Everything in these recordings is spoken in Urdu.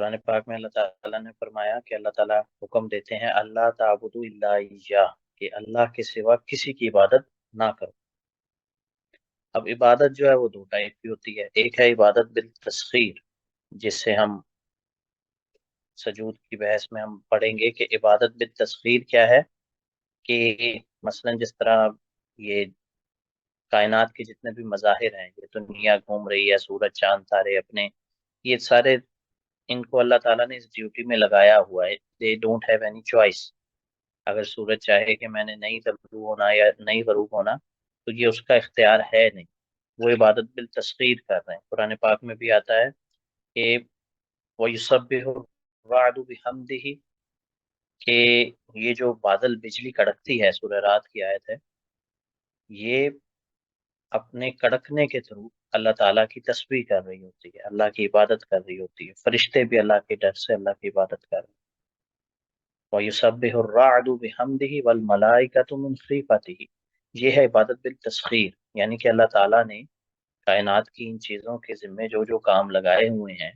قرآن پاک میں اللہ تعالیٰ نے فرمایا کہ اللہ تعالیٰ حکم دیتے ہیں اللہ تعبدوا الا اياه، کہ اللہ کے سوا کسی کی عبادت نہ کرو۔ اب عبادت جو ہے وہ دو ٹائپ کی ہوتی ہے، ایک ہے عبادت بالتسخیر، جس سے ہم سجود کی بحث میں ہم پڑھیں گے کہ عبادت بالتسخیر کیا ہے، کہ مثلا جس طرح یہ کائنات کے جتنے بھی مظاہر ہیں، یہ دنیا گھوم رہی ہے، سورج چاند تارے اپنے، یہ سارے ان کو اللہ تعالیٰ نے اس ڈیوٹی میں لگایا ہوا ہے، they don't have any choice. اگر سورج چاہے کہ میں نے نہیں طلوع ہونا یا نہیں غروب ہونا، تو یہ اس کا اختیار ہے نہیں، وہ عبادت بالتسخیر کر رہے ہیں۔ قرآن پاک میں بھی آتا ہے کہ وَيُسَبِّحُ الرَّعْدُ بِحَمْدِهِ، کہ یہ جو بادل بجلی کڑکتی ہے، سورہ رات کی آیت ہے، یہ اپنے کڑکنے کے تھرو اللہ تعالیٰ کی تسبیح کر رہی ہوتی ہے، اللہ کی عبادت کر رہی ہوتی ہے، فرشتے بھی اللہ کے ڈر سے اللہ کی عبادت کر رہے ہیں۔ وَيُسَبِّحُ الرَّعْدُ بِحَمْدِهِ وَالْمَلَائِكَةُ مِنْ خِيفَتِهِ، یہ ہے عبادت بالتسخیر، یعنی کہ اللہ تعالیٰ نے کائنات کی ان چیزوں کے ذمے جو جو کام لگائے ہوئے ہیں،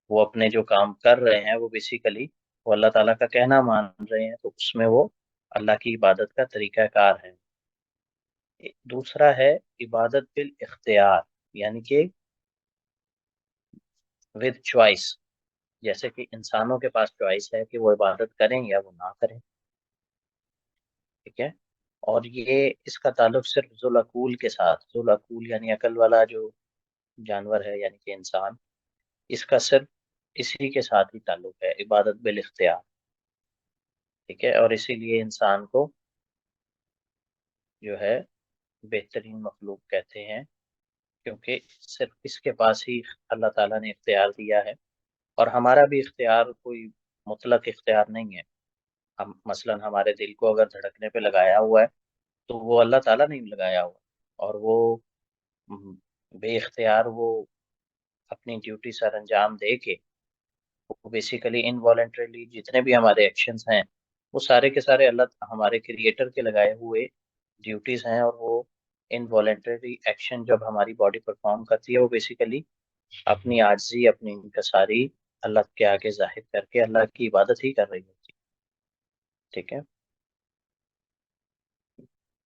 وہ اپنے جو کام کر رہے ہیں وہ بیسیکلی وہ اللہ تعالیٰ کا کہنا مان رہے ہیں، تو اس میں وہ اللہ کی عبادت کا طریقہ کار ہے۔ دوسرا ہے عبادت بالاختیار، یعنی کہ ود چوائس، جیسے کہ انسانوں کے پاس چوائس ہے کہ وہ عبادت کریں یا وہ نہ کریں، ٹھیک ہے۔ اور یہ اس کا تعلق صرف ذوالعقول کے ساتھ، ذوالعقول یعنی عقل والا جو جانور ہے یعنی کہ انسان، اس کا صرف اسی کے ساتھ ہی تعلق ہے عبادت بالاختیار، ٹھیک ہے۔ اور اسی لیے انسان کو جو ہے بہترین مخلوق کہتے ہیں، کیونکہ صرف اس کے پاس ہی اللہ تعالیٰ نے اختیار دیا ہے، اور ہمارا بھی اختیار کوئی مطلق اختیار نہیں ہے۔ ہم مثلا ہمارے دل کو اگر دھڑکنے پہ لگایا ہوا ہے تو وہ اللہ تعالیٰ نے لگایا ہوا، اور وہ م، بے اختیار وہ اپنی ڈیوٹی سر انجام دے کے، وہ بیسیکلی انوالنٹریلی جتنے بھی ہمارے ایکشنز ہیں وہ سارے کے سارے اللہ ہمارے کریٹر کے لگائے ہوئے ڈیوٹیز ہیں، اور وہ انوالنٹری ایکشن جب ہماری باڈی پرفارم کرتی ہے وہ بیسیکلی اپنی عاجزی، اپنی انکساری اللہ کے آگے ظاہر کر کے اللہ کی عبادت ہی کر رہی ہوتی ہے، ٹھیک ہے۔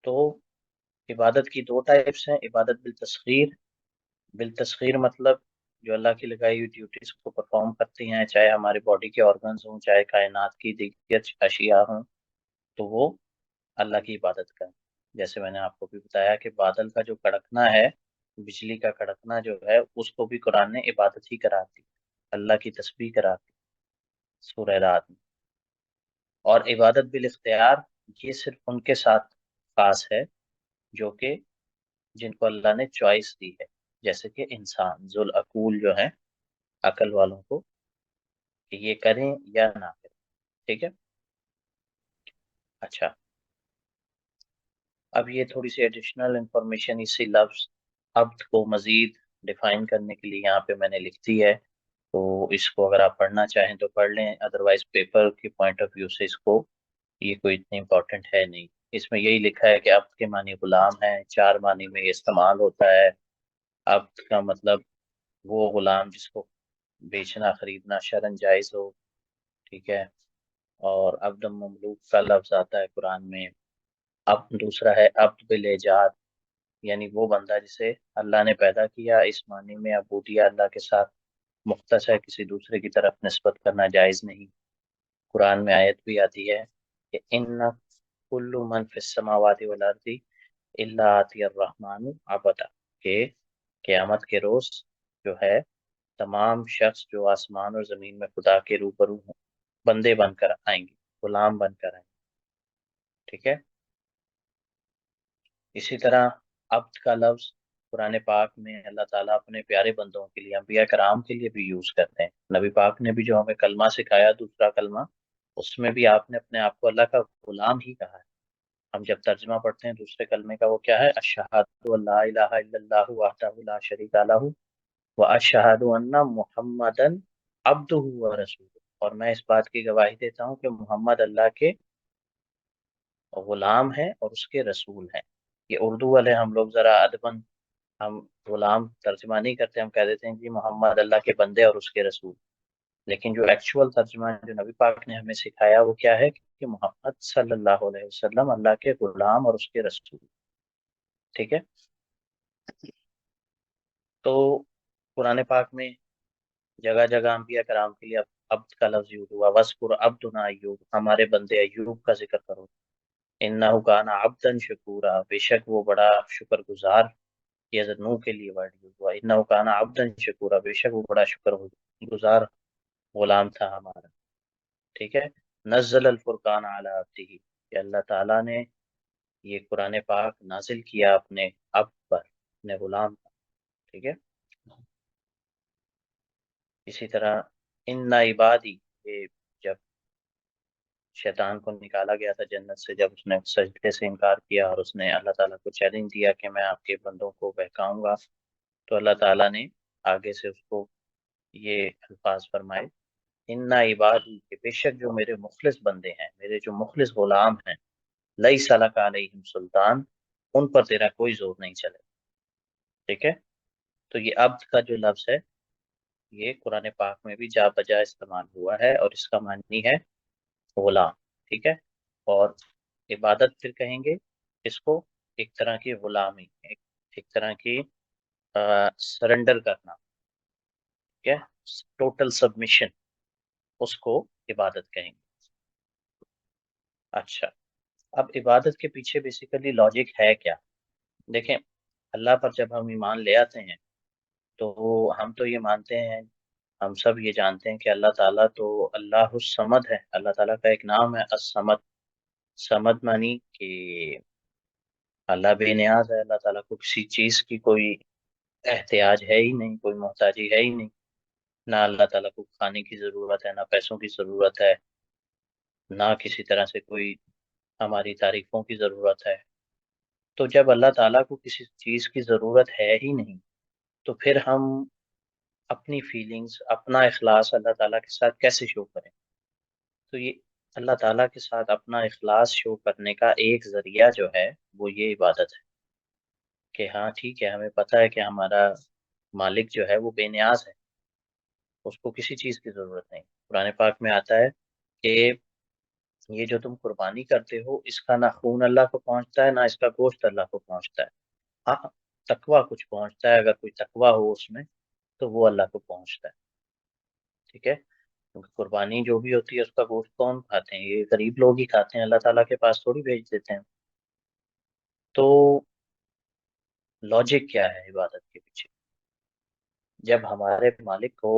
تو عبادت کی دو ٹائپس ہیں، عبادت بالتسخیر، بالتسخیر مطلب جو اللہ کی لگائی ہوئی ڈیوٹیز کو پرفارم کرتی ہیں، چاہے ہماری باڈی کے آرگنز ہوں، چاہے کائنات کی دیگر اشیاء ہوں، تو وہ اللہ کی عبادت کریں۔ جیسے میں نے آپ کو بھی بتایا کہ بادل کا جو کڑکنا ہے، بجلی کا کڑکنا جو ہے، اس کو بھی قرآن نے عبادت ہی قرار دی، اللہ کی تسبیح قرار دی سورہ رات میں۔ اور عبادت بالاختیار، یہ صرف ان کے ساتھ خاص ہے جو کہ جن کو اللہ نے چوائس دی ہے، جیسے کہ انسان ذوالعقول جو ہیں، عقل والوں کو، کہ یہ کریں یا نہ کریں، ٹھیک ہے۔ اچھا، اب یہ تھوڑی سی ایڈیشنل انفارمیشن اسی لفظ عبد کو مزید ڈیفائن کرنے کے لیے یہاں پہ میں نے لکھ دی ہے، تو اس کو اگر آپ پڑھنا چاہیں تو پڑھ لیں، ادروائز پیپر کے پوائنٹ آف ویو سے اس کو یہ کوئی اتنی امپورٹنٹ ہے نہیں۔ اس میں یہی لکھا ہے کہ عبد کے معنی غلام ہے، چار معنی میں یہ استعمال ہوتا ہے۔ عبد کا مطلب وہ غلام جس کو بیچنا خریدنا شرعن جائز ہو، ٹھیک ہے۔ اور عبد مملوک کا لفظ آتا ہے قرآن میں۔ اب دوسرا ہے عبد بالایجاد، یعنی وہ بندہ جسے اللہ نے پیدا کیا، اس معنی میں عبودیہ اللہ کے ساتھ مختص ہے، کسی دوسرے کی طرف نسبت کرنا جائز نہیں۔ قرآن میں آیت بھی آتی ہے کہ ان کل من فی السماوات والارض الا آتی الرحمن عبدا، کہ قیامت کے روز جو ہے تمام شخص جو آسمان اور زمین میں خدا کے روبرو ہوں بندے بن کر آئیں گے، غلام بن کر آئیں گے، ٹھیک ہے۔ اسی طرح عبد کا لفظ قرآن پاک میں اللہ تعالیٰ اپنے پیارے بندوں کے لیے، انبیاء کرام کے لیے بھی یوز کرتے ہیں۔ نبی پاک نے بھی جو ہمیں کلمہ سکھایا، دوسرا کلمہ، اس میں بھی آپ نے اپنے آپ کو اللہ کا غلام ہی کہا ہے۔ ہم جب ترجمہ پڑھتے ہیں دوسرے کلمے کا، وہ کیا ہے؟ اشہد ان لا الہ الا اللہ وحدہ لا شریک لہ واشہد ان محمدن عبدہ ورسولہ، اور میں اس بات کی گواہی دیتا ہوں کہ محمد اللہ کے غلام ہیں اور اس کے رسول ہیں۔ یہ اردو والے ہم لوگ ذرا ادباً ہم غلام ترجمہ نہیں کرتے، ہم کہہ دیتے ہیں جی محمد اللہ کے بندے اور اس کے رسول، لیکن جو ایکچوئل ترجمہ جو نبی پاک نے ہمیں سکھایا وہ کیا ہے کہ محمد صلی اللہ علیہ وسلم اللہ کے غلام اور اس کے رسول. ٹھیک ہے. تو قرآن پاک میں جگہ جگہ انبیاء کرام کے لیے عبد کا لفظ یوز ہوا. وَاذْكُرْ عَبْدُنَا ایوب، ہمارے بندے ایوب کا ذکر کرو. اِنَّهُ كَانَ عَبْدًا شَكُورًا، بے شک وہ بڑا شکر گزار. یہ حضرت نوح کے لیے ورڈ یوز ہوا. اِنَّهُ كَانَ عَبْدًا شَكُورًا، بے شک وہ بڑا شکر گزار غلام تھا ہمارا. ٹھیک ہے. نزل الفرقان علی عبدہ، کہ اللہ تعالیٰ نے یہ قرآن پاک نازل کیا اپنے عبد پر، اپنے غلام پر. ٹھیک ہے. اسی طرح ان عبادی، یہ جب شیطان کو نکالا گیا تھا جنت سے، جب اس نے سجدے سے انکار کیا اور اس نے اللہ تعالیٰ کو چیلنج دیا کہ میں آپ کے بندوں کو بہکاؤں گا، تو اللہ تعالیٰ نے آگے سے اس کو یہ الفاظ فرمائے، ان عبادی، کہ بے شک جو میرے مخلص بندے ہیں، میرے جو مخلص غلام ہیں، لیس لک علیہم سلطان، ان پر تیرا کوئی زور نہیں چلے. ٹھیک ہے. تو یہ عبد کا جو لفظ ہے یہ قرآن پاک میں بھی جا بجا استعمال ہوا ہے، اور اس کا معنی ہے غلام. ٹھیک ہے. اور عبادت پھر کہیں گے اس کو ایک طرح کی غلامی، ایک طرح کی سرنڈر کرنا. ٹھیک ہے. ٹوٹل سبمیشن، اس کو عبادت کہیں گے. اچھا، اب عبادت کے پیچھے بیسیکلی لاجک ہے کیا؟ دیکھیں، اللہ پر جب ہم ایمان لے آتے ہیں تو ہم تو یہ مانتے ہیں، ہم سب یہ جانتے ہیں کہ اللہ تعالیٰ تو اللہ الصمد ہے. اللہ تعالیٰ کا ایک نام ہے الصمد. صمد مانی کہ اللہ بے نیاز ہے. اللہ تعالیٰ کو کسی چیز کی کوئی احتیاج ہے ہی نہیں، کوئی محتاجی ہے ہی نہیں. نہ اللہ تعالیٰ کو کھانے کی ضرورت ہے، نہ پیسوں کی ضرورت ہے، نہ کسی طرح سے کوئی ہماری تعریفوں کی ضرورت ہے. تو جب اللہ تعالیٰ کو کسی چیز کی ضرورت ہے ہی نہیں، تو پھر ہم اپنی فیلنگز، اپنا اخلاص اللہ تعالیٰ کے ساتھ کیسے شو کریں؟ تو یہ اللہ تعالیٰ کے ساتھ اپنا اخلاص شو کرنے کا ایک ذریعہ جو ہے وہ یہ عبادت ہے. کہ ہاں ٹھیک ہے، ہمیں پتہ ہے کہ ہمارا مالک جو ہے وہ بے نیاز ہے، اس کو کسی چیز کی ضرورت نہیں. قرآن پاک میں آتا ہے کہ یہ جو تم قربانی کرتے ہو، اس کا نہ خون اللہ کو پہنچتا ہے، نہ اس کا گوشت اللہ کو پہنچتا ہے. ہاں، تقویٰ کچھ پہنچتا ہے، اگر کوئی تقویٰ ہو اس میں تو وہ اللہ کو پہنچتا ہے. ٹھیک ہے. کیونکہ قربانی جو بھی ہوتی ہے اس کا گوشت کون کھاتے ہیں؟ یہ غریب لوگ ہی کھاتے ہیں، اللہ تعالیٰ کے پاس تھوڑی بھیج دیتے ہیں. تو لاجک کیا ہے عبادت کے پیچھے؟ جب ہمارے مالک کو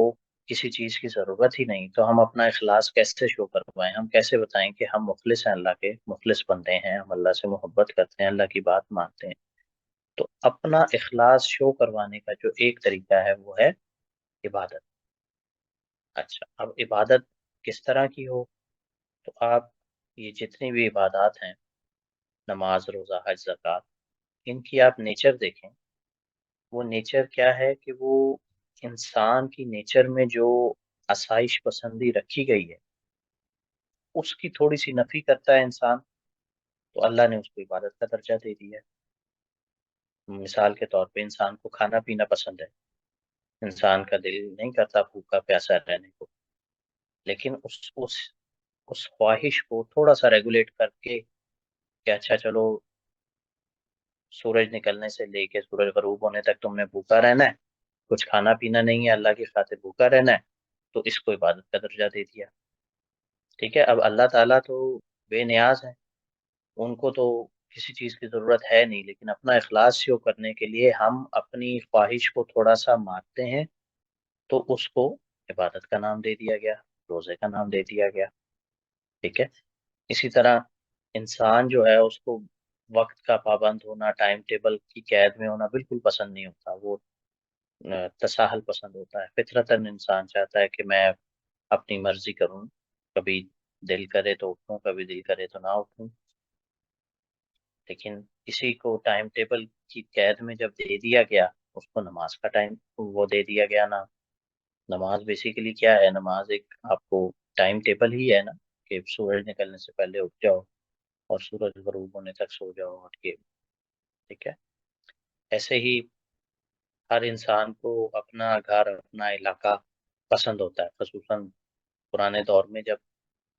کسی چیز کی ضرورت ہی نہیں تو ہم اپنا اخلاص کیسے شو کروائیں؟ ہم کیسے بتائیں کہ ہم مخلص ہیں، اللہ کے مخلص بندے ہیں، ہم اللہ سے محبت کرتے ہیں، اللہ کی بات مانتے ہیں؟ تو اپنا اخلاص شو کروانے کا جو ایک طریقہ ہے وہ ہے عبادت. اچھا، اب عبادت کس طرح کی ہو؟ تو آپ یہ جتنی بھی عبادات ہیں، نماز، روزہ، حج، زکوٰۃ، ان کی آپ نیچر دیکھیں. وہ نیچر کیا ہے کہ وہ انسان کی نیچر میں جو آسائش پسندی رکھی گئی ہے اس کی تھوڑی سی نفی کرتا ہے انسان، تو اللہ نے اس کو عبادت کا درجہ دے دیا ہے. مثال کے طور پہ انسان کو کھانا پینا پسند ہے، انسان کا دل نہیں کرتا بھوکا پیاسا رہنے کو، لیکن اس خواہش کو تھوڑا سا ریگولیٹ کر کے کہ اچھا چلو، سورج نکلنے سے لے کے سورج غروب ہونے تک تم نے بھوکا رہنا ہے، کچھ کھانا پینا نہیں ہے، اللہ کی خاطر بھوکا رہنا ہے، تو اس کو عبادت کا درجہ دے دیا. ٹھیک ہے. اب اللہ تعالیٰ تو بے نیاز ہے، ان کو تو کسی چیز کی ضرورت ہے نہیں، لیکن اپنا اخلاص شو کرنے کے لیے ہم اپنی خواہش کو تھوڑا سا مارتے ہیں، تو اس کو عبادت کا نام دے دیا گیا، روزے کا نام دے دیا گیا. ٹھیک ہے. اسی طرح انسان جو ہے اس کو وقت کا پابند ہونا، ٹائم ٹیبل کی قید میں ہونا بالکل پسند نہیں ہوتا. وہ تساہل پسند ہوتا ہے. فطرتاً انسان چاہتا ہے کہ میں اپنی مرضی کروں، کبھی دل کرے تو اٹھوں، کبھی دل کرے تو نہ اٹھوں. لیکن کسی کو ٹائم ٹیبل کی قید میں جب دے دیا گیا، اس کو نماز کا ٹائم وہ دے دیا گیا نا. نماز بیسیکلی کیا ہے؟ نماز ایک آپ کو ٹائم ٹیبل ہی ہے نا، کہ سورج نکلنے سے پہلے اٹھ جاؤ اور سورج غروب ہونے تک سو جاؤ اٹھ کے. ٹھیک ہے. ایسے ہی ہر انسان کو اپنا گھر، اپنا علاقہ پسند ہوتا ہے، خصوصاً پرانے دور میں جب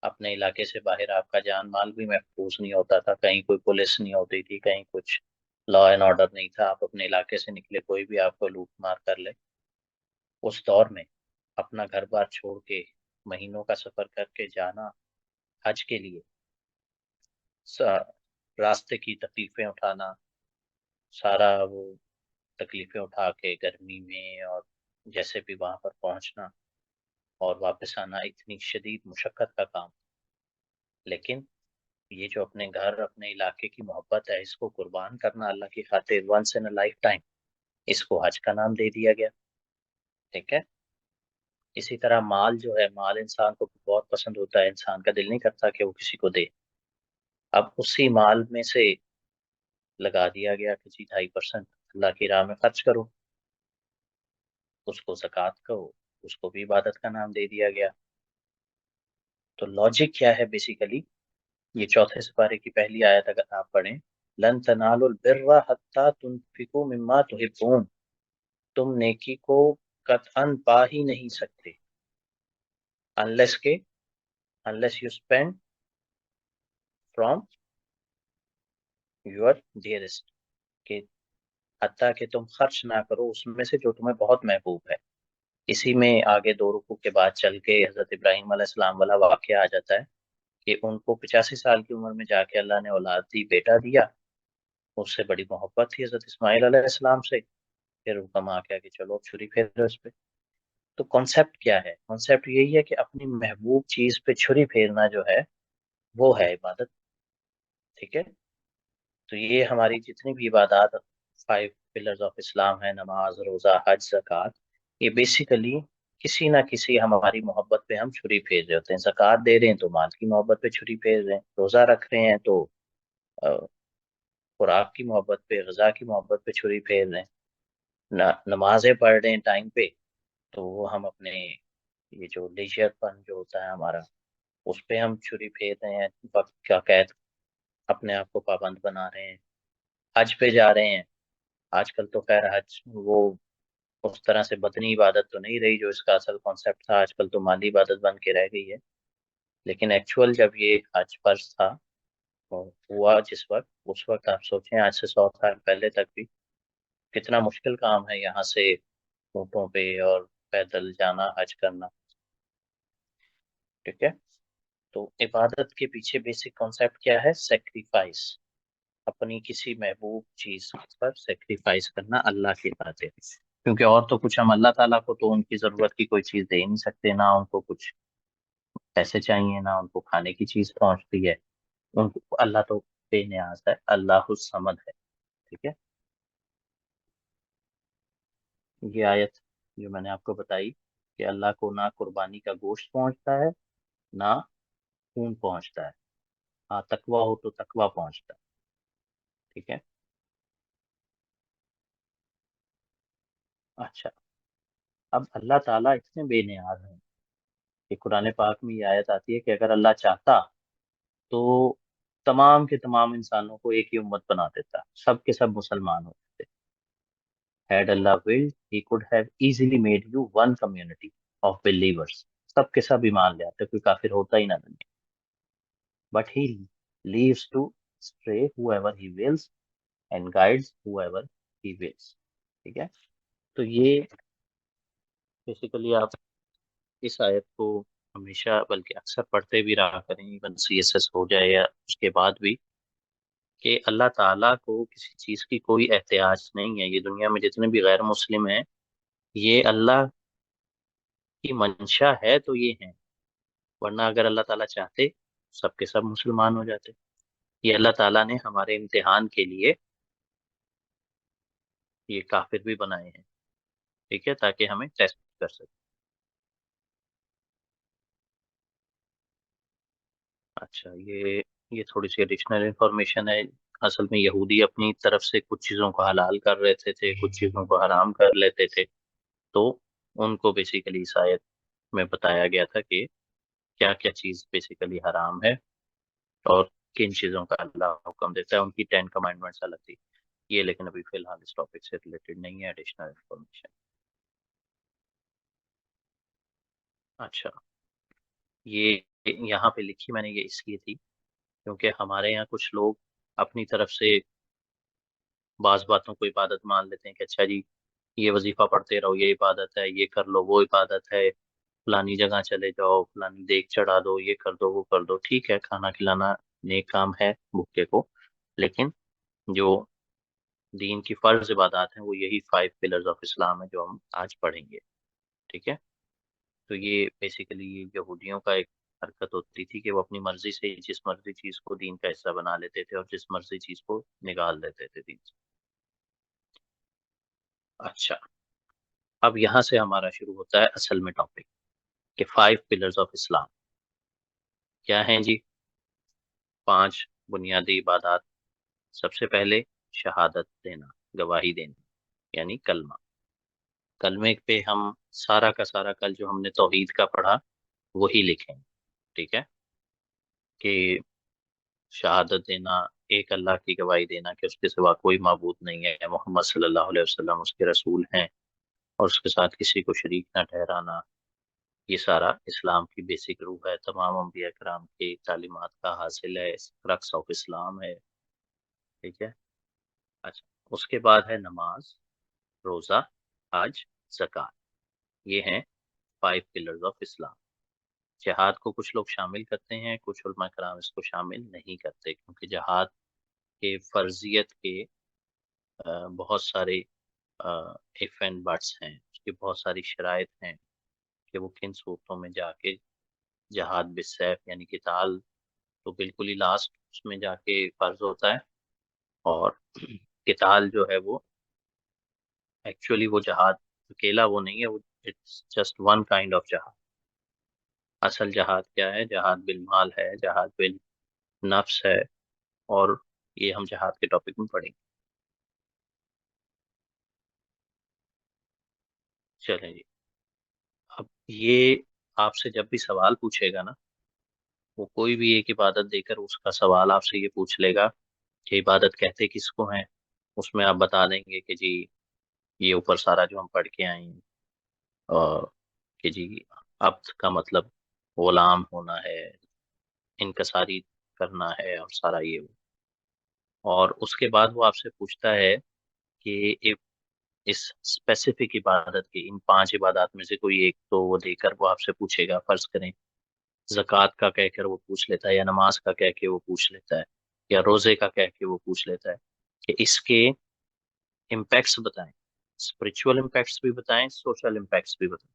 اپنے علاقے سے باہر آپ کا جان مال بھی محفوظ نہیں ہوتا تھا، کہیں کوئی پولیس نہیں ہوتی تھی، کہیں کچھ لا اینڈ آرڈر نہیں تھا، آپ اپنے علاقے سے نکلے کوئی بھی آپ کو لوٹ مار کر لے، اس دور میں اپنا گھر بار چھوڑ کے مہینوں کا سفر کر کے جانا حج کے لیے، راستے کی تکلیفیں اٹھانا، سارا وہ تکلیفیں اٹھا کے گرمی میں اور جیسے بھی وہاں پر پہنچنا اور واپس آنا اتنی شدید مشقت کا کام، لیکن یہ جو اپنے گھر اپنے علاقے کی محبت ہے اس کو قربان کرنا اللہ کی خاطر ونس ان لائف ٹائم، اس کو حج کا نام دے دیا گیا. ٹھیک ہے. اسی طرح مال جو ہے، مال انسان کو بہت پسند ہوتا ہے، انسان کا دل نہیں کرتا کہ وہ کسی کو دے. اب اسی مال میں سے لگا دیا گیا کہ جی 2.5% اللہ کی راہ میں خرچ کرو، اس کو زکوٰۃ کو، اس کو بھی عبادت کا نام دے دیا گیا. تو لاجک کیا ہے بیسیکلی؟ یہ چوتھے سپارے کی پہلی آیت اگر آپ پڑھیں، لن تنالوا البر حتی تنفقوا مما تحبون، تم نیکی کو قطعاً پا ہی نہیں سکتے unless you spend from your dearest، کہ حتیٰ کہ تم خرچ نہ کرو اس میں سے جو تمہیں بہت محبوب ہے. اسی میں آگے 2 رکوع کے بعد چل کے حضرت ابراہیم علیہ السلام والا واقعہ آ جاتا ہے کہ ان کو 85 سال کی عمر میں جا کے اللہ نے اولاد دی، بیٹا دیا. اس سے بڑی محبت تھی حضرت اسماعیل علیہ السلام سے، پھر حکم آ گیا کہ چلو اب چھری پھیر دو اس پہ. تو کانسیپٹ کیا ہے؟ کانسیپٹ یہی ہے کہ اپنی محبوب چیز پہ چھری پھیرنا جو ہے وہ ہے عبادت. ٹھیک ہے. تو یہ ہماری جتنی بھی عبادات 5 پلرز آف اسلام ہے، نماز، روزہ، حج، زکوٰۃ، یہ بیسیکلی کسی نہ کسی ہماری محبت پہ ہم چھری پھیر رہے ہوتے ہیں. زکوٰۃ دے رہے ہیں تو مال کی محبت پہ چھری پھیر رہے ہیں، روزہ رکھ رہے ہیں تو خوراک کی محبت پہ، غذا کی محبت پہ چھری پھیر رہے ہیں. نمازیں پڑھ رہے ہیں ٹائم پہ تو وہ ہم اپنے یہ جو لیجر پن جو ہوتا ہے ہمارا اس پہ ہم چھری پھیر رہے ہیں، وقت کا قید اپنے آپ کو پابند بنا رہے ہیں. حج پہ جا رہے ہیں، آج کل تو خیر حج وہ اس طرح سے بدنی عبادت تو نہیں رہی جو اس کا اصل کانسیپٹ تھا، آج کل تو مالی عبادت بن کے رہ گئی ہے. لیکن ایکچوئل جب یہ حج فرض تھا ہوا جس وقت، اس وقت آپ سوچیں آج سے 100 سال پہلے تک بھی کتنا مشکل کام ہے یہاں سے اونٹوں پہ اور پیدل جانا حج کرنا. ٹھیک ہے. تو عبادت کے پیچھے بیسک کانسیپٹ کیا ہے؟ سیکریفائس، اپنی کسی محبوب چیز پر سیکریفائس کرنا اللہ کی خاطر. کیونکہ اور تو کچھ ہم اللہ تعالیٰ کو تو ان کی ضرورت کی کوئی چیز دے ہی نہیں سکتے، نہ ان کو کچھ پیسے چاہیے، نہ ان کو کھانے کی چیز پہنچتی ہے. ان کو اللہ تو بے نیاز ہے، اللہ الصمد ہے. ٹھیک ہے. یہ آیت جو میں نے آپ کو بتائی کہ اللہ کو نہ قربانی کا گوشت پہنچتا ہے نہ خون پہنچتا ہے، ہاں تقویٰ ہو تو تقویٰ پہنچتا ہے. ٹھیک ہے. اچھا. اب اللہ تعالیٰ اتنے بے نیاز ہیں کہ قرآن پاک میں یہ آیت آتی ہے کہ اگر اللہ چاہتا تو تمام کے تمام انسانوں کو ایک ہی امت بنا دیتا، سب کے سب مسلمان ہو جاتے. Had Allah willed, he could have easily made you one community of believers. سب کے سب ایمان لے آتے، کوئی کافر ہوتا ہی نہ دنیا. But he leaves to stray whoever he wills and guides whoever he wills. ٹھیک ہے. تو یہ بیسیکلی آپ اس آیت کو ہمیشہ بلکہ اکثر پڑھتے بھی رہا کریں، ایون سی ایس ایس ہو جائے یا اس کے بعد بھی، کہ اللہ تعالیٰ کو کسی چیز کی کوئی احتیاج نہیں ہے. یہ دنیا میں جتنے بھی غیر مسلم ہیں یہ اللہ کی منشا ہے تو یہ ہیں، ورنہ اگر اللہ تعالیٰ چاہتے سب کے سب مسلمان ہو جاتے. یہ اللہ تعالیٰ نے ہمارے امتحان کے لیے یہ کافر بھی بنائے ہیں. ٹھیک ہے. تاکہ ہمیں ٹیسٹ کر سکے. اچھا. یہ تھوڑی سی ایڈیشنل انفارمیشن ہے. اصل میں یہودی اپنی طرف سے کچھ چیزوں کو حلال کر رہے تھے، کچھ چیزوں کو حرام کر لیتے تھے. تو ان کو بیسیکلی اس آیت میں بتایا گیا تھا کہ کیا کیا چیز بیسیکلی حرام ہے اور کن چیزوں کا اللہ حکم دیتا ہے. ان کی 10 کمانڈمنٹس الگ تھی یہ، لیکن ابھی فی الحال اس ٹاپک سے ریلیٹڈ نہیں ہے، ایڈیشنل انفارمیشن. اچھا. یہ یہاں پہ لکھی میں نے یہ اس لیے تھی کیونکہ ہمارے یہاں کچھ لوگ اپنی طرف سے بعض باتوں کو عبادت مان لیتے ہیں کہ اچھا جی یہ وظیفہ پڑھتے رہو، یہ عبادت ہے، یہ کر لو وہ عبادت ہے، فلانی جگہ چلے جاؤ، فلانی دیگ چڑھا دو، یہ کر دو وہ کر دو. ٹھیک ہے، کھانا کھلانا نیک کام ہے بھوکے کو، لیکن جو دین کی فرض عبادات ہیں وہ یہی 5 پلرز آف اسلام ہے جو ہم آج پڑھیں گے. ٹھیک ہے، تو یہ بیسیکلی یہودیوں کا ایک حرکت ہوتی تھی کہ وہ اپنی مرضی سے جس مرضی چیز کو دین کا حصہ بنا لیتے تھے اور جس مرضی چیز کو نکال دیتے تھے دین سے. اچھا، اب یہاں سے ہمارا شروع ہوتا ہے اصل میں ٹاپک کہ 5 پلرز آف اسلام کیا ہیں جی. 5 بنیادی عبادات. سب سے پہلے شہادت دینا، گواہی دینا، یعنی کلمہ. کلمے پہ ہم سارا کا سارا کل جو ہم نے توحید کا پڑھا وہی لکھیں. ٹھیک ہے، کہ شہادت دینا، ایک اللہ کی گواہی دینا کہ اس کے سوا کوئی معبود نہیں ہے، محمد صلی اللہ علیہ وسلم اس کے رسول ہیں، اور اس کے ساتھ کسی کو شریک نہ ٹھہرانا. یہ سارا اسلام کی بیسک روح ہے، تمام انبیاء کرام کی تعلیمات کا حاصل ہے، کرکس آف اسلام ہے. ٹھیک ہے. اچھا، اس کے بعد ہے نماز، روزہ، حج، زکوٰۃ. یہ ہیں 5 پلرز آف اسلام. جہاد کو کچھ لوگ شامل کرتے ہیں، کچھ علماء کرام اس کو شامل نہیں کرتے کیونکہ جہاد کے فرضیت کے بہت سارے ایف اینڈ بٹس ہیں، اس کی بہت ساری شرائط ہیں کہ وہ کن صورتوں میں جا کے جہاد بالسیف یعنی قتال تو بالکل ہی لاسٹ اس میں جا کے فرض ہوتا ہے، اور قتال جو ہے وہ ایکچولی وہ جہاد اکیلا وہ نہیں ہے، وہ جسٹ ون کائنڈ آف جہاد. اصل جہاد کیا ہے؟ جہاد بالمال ہے، جہاد بالنفس ہے، اور یہ ہم جہاد کے ٹاپک میں پڑھیں گے. چلیں جی. اب یہ آپ سے جب بھی سوال پوچھے گا نا، وہ کوئی بھی ایک عبادت دے کر اس کا سوال آپ سے یہ پوچھ لے گا کہ عبادت کہتے کس کو ہیں. اس میں آپ بتا دیں گے کہ جی یہ اوپر سارا جو ہم پڑھ کے آئے ہیں، اور کہ جی عبد کا مطلب غلام ہونا ہے، انکساری کرنا ہے، اور سارا یہ. اور اس کے بعد وہ آپ سے پوچھتا ہے کہ اس اسپیسیفک عبادت کی ان 5 عبادات میں سے کوئی ایک تو وہ دے کر وہ آپ سے پوچھے گا. فرض کریں زکوٰۃ کا کہہ کر وہ پوچھ لیتا ہے، یا نماز کا کہہ کے وہ پوچھ لیتا ہے، یا روزے کا کہہ کے وہ پوچھ لیتا ہے کہ اس کے امپیکٹس بتائیں، اسپرچول امپیکٹس بھی بتائیں، سوشل امپیکٹس بھی بتائیں.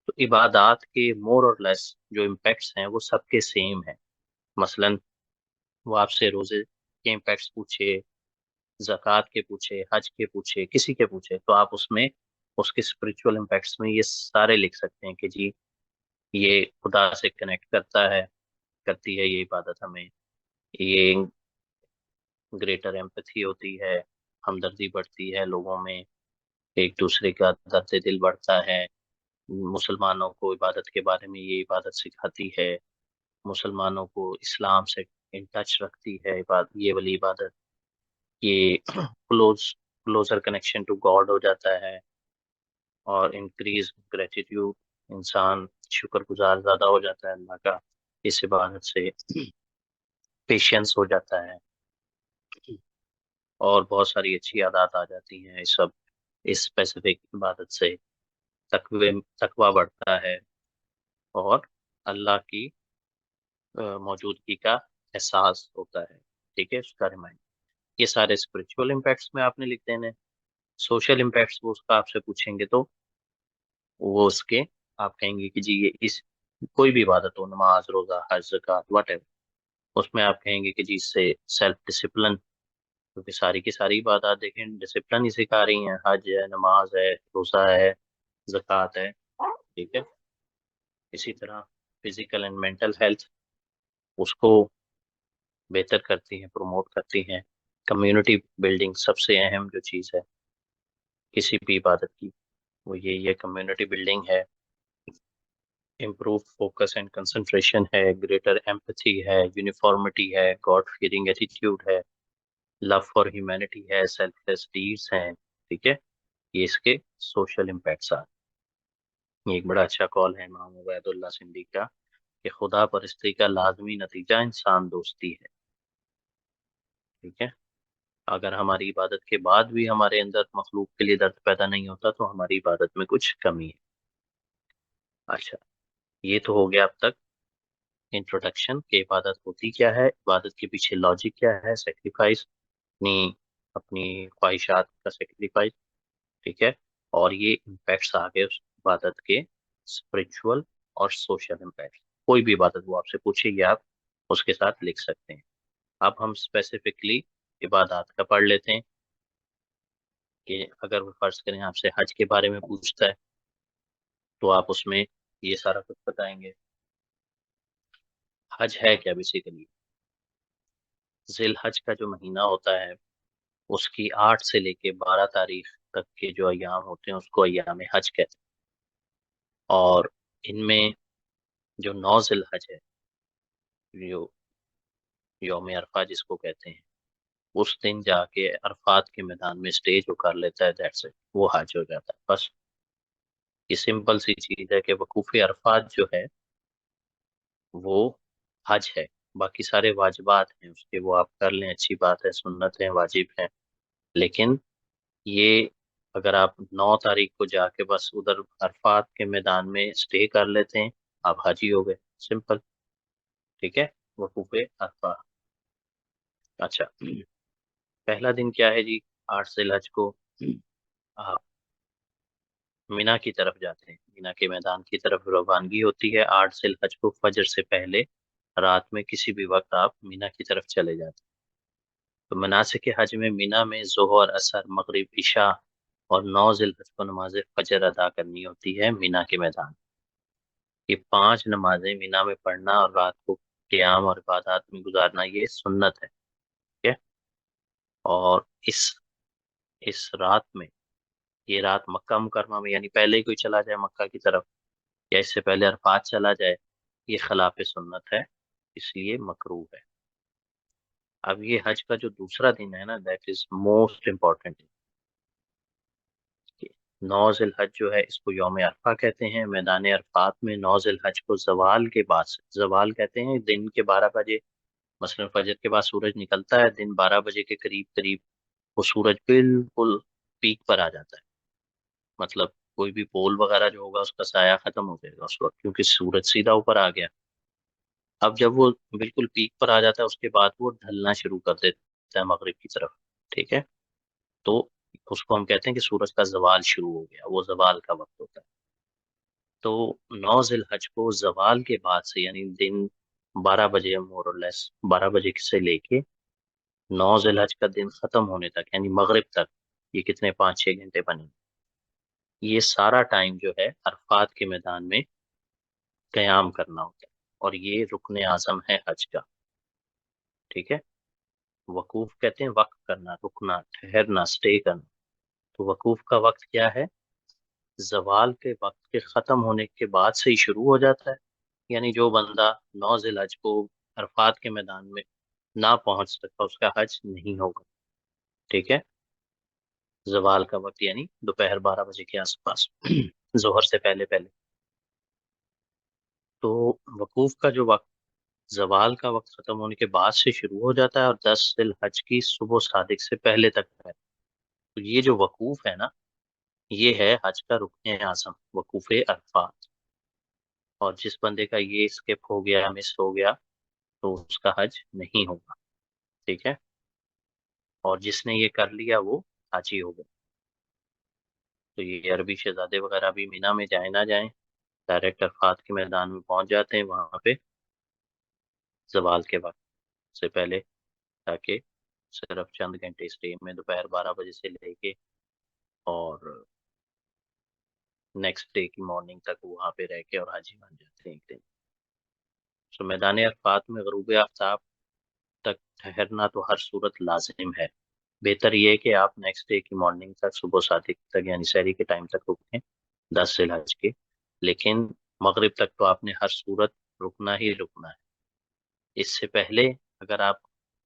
تو عبادات کے مور اور لیس جو امپیکٹس ہیں وہ سب کے سیم ہیں. مثلا وہ آپ سے روزے کے امپیکٹس پوچھے، زکوٰۃ کے پوچھے، حج کے پوچھے، کسی کے پوچھے، تو آپ اس میں اس کے اسپرچول امپیکٹس میں یہ سارے لکھ سکتے ہیں کہ جی یہ خدا سے کنیکٹ کرتا ہے، کرتی ہے یہ عبادت ہمیں، یہ گریٹر ایمپتھی ہوتی ہے، ہمدردی بڑھتی ہے لوگوں میں، ایک دوسرے کا درد دل بڑھتا ہے، مسلمانوں کو عبادت کے بارے میں یہ عبادت سکھاتی ہے، مسلمانوں کو اسلام سے ان ٹچ رکھتی ہے یہ والی عبادت، یہ کلوزر کنیکشن ٹو گاڈ ہو جاتا ہے، اور انکریز گریٹیٹیوڈ، انسان شکر گزار زیادہ ہو جاتا ہے اللہ کا اس عبادت سے، پیشنس ہو جاتا ہے، اور بہت ساری اچھی عادات آ جاتی ہیں. اس سب اس اسپیسیفک عبادت سے تقوی بڑھتا ہے، اور اللہ کی موجودگی کا احساس ہوتا ہے. ٹھیک ہے، اس کا ریمائنڈ. یہ سارے اسپرچول امپیکٹس میں آپ نے لکھ دینے. سوشل امپیکٹس وہ اس کا آپ سے پوچھیں گے تو وہ اس کے آپ کہیں گے کہ جی یہ اس کوئی بھی عبادت ہو، نماز، روزہ، حج، زکوٰۃ، واٹ ایور، اس میں آپ کہیں گے کہ جی اس سے سیلف ڈسپلن، کیونکہ ساری کی ساری عبادات دیکھیں ڈسپلن ہی سکھا رہی ہیں، حج ہے، نماز ہے، روزہ ہے، زکوٰۃ ہے. ٹھیک ہے. اسی طرح فزیکل اینڈ مینٹل ہیلتھ اس کو بہتر کرتی ہیں، پروموٹ کرتی ہیں. کمیونٹی بلڈنگ سب سے اہم جو چیز ہے کسی بھی عبادت کی وہ یہی ہے، کمیونٹی بلڈنگ ہے. امپروو فوکس اینڈ کنسنٹریشن ہے، گریٹر ایمپتھی ہے، یونیفارمٹی ہے، گاڈ فیئرنگ ایٹیٹیوڈ ہے، لو فار ہیومینٹی ہے، سیلف لیس ڈیڈز ہیں. ٹھیک ہے. یہ اس کے سوشل امپیکٹس آ. یہ ایک بڑا اچھا کال ہے امام عبید اللہ سندھی کا کہ خدا پرستی کا لازمی نتیجہ انسان دوستی ہے. ٹھیک ہے. اگر ہماری عبادت کے بعد بھی ہمارے اندر مخلوق کے لیے درد پیدا نہیں ہوتا تو ہماری عبادت میں کچھ کمی ہے. اچھا، یہ تو ہو گیا اب تک انٹروڈکشن کہ عبادت ہوتی کیا ہے، عبادت کے پیچھے لاجک کیا ہے، سیکریفائس، اپنی اپنی خواہشات کا سیکریفائس. ٹھیک ہے. اور یہ امپیکٹس آ گئے اس عبادت کے اسپرچول اور سوشل امپیکٹ. کوئی بھی عبادت وہ آپ سے پوچھے یہ آپ اس کے ساتھ لکھ سکتے ہیں. اب ہم اسپیسیفکلی عبادات کا پڑھ لیتے ہیں کہ اگر وہ فرض کریں آپ سے حج کے بارے میں پوچھتا ہے تو آپ اس میں یہ سارا کچھ بتائیں گے. حج ہے کیا؟ بیسیکلی ذی الحج کا جو مہینہ ہوتا ہے اس کی 8 سے لے کے 12 تاریخ تک کے جو ایام ہوتے ہیں اس کو ایام حج کہتے ہیں. اور ان میں جو 9 ذی الحج ہے، جو یوم عرفہ جس کو کہتے ہیں، اس دن جا کے عرفات کے میدان میں سٹے جو کر لیتا ہے دیٹس اٹ، وہ حج ہو جاتا ہے. بس یہ سمپل سی چیز ہے کہ وقوف عرفات جو ہے وہ حج ہے. باقی سارے واجبات ہیں اس کے، وہ آپ کر لیں، اچھی بات ہے، سنت ہیں، واجب ہیں. لیکن یہ اگر آپ 9 تاریخ کو جا کے بس ادھر عرفات کے میدان میں سٹے کر لیتے ہیں آپ حاجی ہو گئے. سمپل. ٹھیک ہے. وقوف عرفہ. اچھا، پہلا دن کیا ہے جی؟ 8 ذی الحج کو آپ مینا کی طرف جاتے ہیں، مینا کے میدان کی طرف روانگی ہوتی ہے. 8 ذی الحج کو فجر سے پہلے رات میں کسی بھی وقت آپ مینا کی طرف چلے جاتے ہیں. تو مناسک حج میں مینا میں ظہر، عصر، مغرب، عشاء اور 9 ذی الحج کو نماز فجر ادا کرنی ہوتی ہے مینا کے میدان. یہ 5 نمازیں مینا میں پڑھنا اور رات کو قیام اور عبادات میں گزارنا یہ سنت ہے. ٹھیک ہے. اور اس رات میں، یہ رات مکہ مکرمہ میں، یعنی پہلے ہی کوئی چلا جائے مکہ کی طرف یا اس سے پہلے عرفات چلا جائے، یہ خلاف سنت ہے، اس لیے مکروہ ہے. اب یہ حج کا جو دوسرا دن ہے نا، دیٹ از موسٹ امپورٹنٹ. 9 ذی الحج جو ہے اس کو یوم عرفہ کہتے ہیں. میدان عرفات میں 9 ذی الحج کو زوال کے بعد سے، زوال کہتے ہیں دن کے 12 بجے، مثلا فجر کے بعد سورج نکلتا ہے، دن 12 بجے کے قریب قریب وہ سورج بالکل پیک پر آ جاتا ہے. مطلب کوئی بھی پول وغیرہ جو ہوگا اس کا سایہ ختم ہو جائے گا اس وقت، کیونکہ سورج سیدھا اوپر آ گیا. اب جب وہ بالکل پیک پر آ جاتا ہے اس کے بعد وہ ڈھلنا شروع کر دیتا ہے مغرب کی طرف. ٹھیک ہے. تو اس کو ہم کہتے ہیں کہ سورج کا زوال شروع ہو گیا، وہ زوال کا وقت ہوتا ہے. تو 9 ذی الحج کو زوال کے بعد سے، یعنی دن 12 بجے، مور اور لیس 12 بجے سے لے کے 9 ذی الحج کا دن ختم ہونے تک، یعنی مغرب تک، یہ کتنے 5-6 گھنٹے بنے، یہ سارا ٹائم جو ہے عرفات کے میدان میں قیام کرنا ہوتا ہے. اور یہ رکن اعظم ہے حج کا. ٹھیک ہے. وقوف کہتے ہیں وقف کرنا، رکنا، ٹھہرنا، سٹے کرنا. تو وقوف کا وقت کیا ہے؟ زوال کے وقت کے ختم ہونے کے بعد سے ہی شروع ہو جاتا ہے. یعنی جو بندہ 9 ذی الحج کو عرفات کے میدان میں نہ پہنچ سکتا اس کا حج نہیں ہوگا. ٹھیک ہے. زوال کا وقت یعنی دوپہر 12 بجے کے آس پاس ظہر سے پہلے پہلے. تو وقوف کا جو وقت زوال کا وقت ختم ہونے کے بعد سے شروع ہو جاتا ہے اور 10 ذی الحج کی صبح صادق سے پہلے تک ہے. تو یہ جو وقوف ہے نا، یہ ہے حج کا رکن اعظم، وقوف عرفات. اور جس بندے کا یہ اسکپ ہو گیا، مس ہو گیا، تو اس کا حج نہیں ہوگا. ٹھیک ہے. اور جس نے یہ کر لیا وہ حاجی ہو گیا. تو یہ عربی شہزادے وغیرہ بھی مینا میں جائیں نہ جائیں، ڈائریکٹ عرفات کے میدان میں پہنچ جاتے ہیں وہاں پہ زوال کے وقت سے پہلے، تاکہ صرف چند گھنٹے اسٹے میں دوپہر 12 بجے سے لے کے اور نیکسٹ ڈے کی مارننگ تک وہاں پہ رہ کے اور حاجی بن جاتے ہیں ایک دن. تو میدان عرفات میں غروب آفتاب تک ٹھہرنا تو ہر صورت لازم ہے. بہتر یہ ہے کہ آپ نیکسٹ ڈے کی مارننگ تک، صبح صادق تک، یعنی سحری کے ٹائم تک رکیں 10 ذی الحج کے. لیکن مغرب تک تو آپ نے ہر صورت رکنا ہی رکنا ہے. اس سے پہلے اگر آپ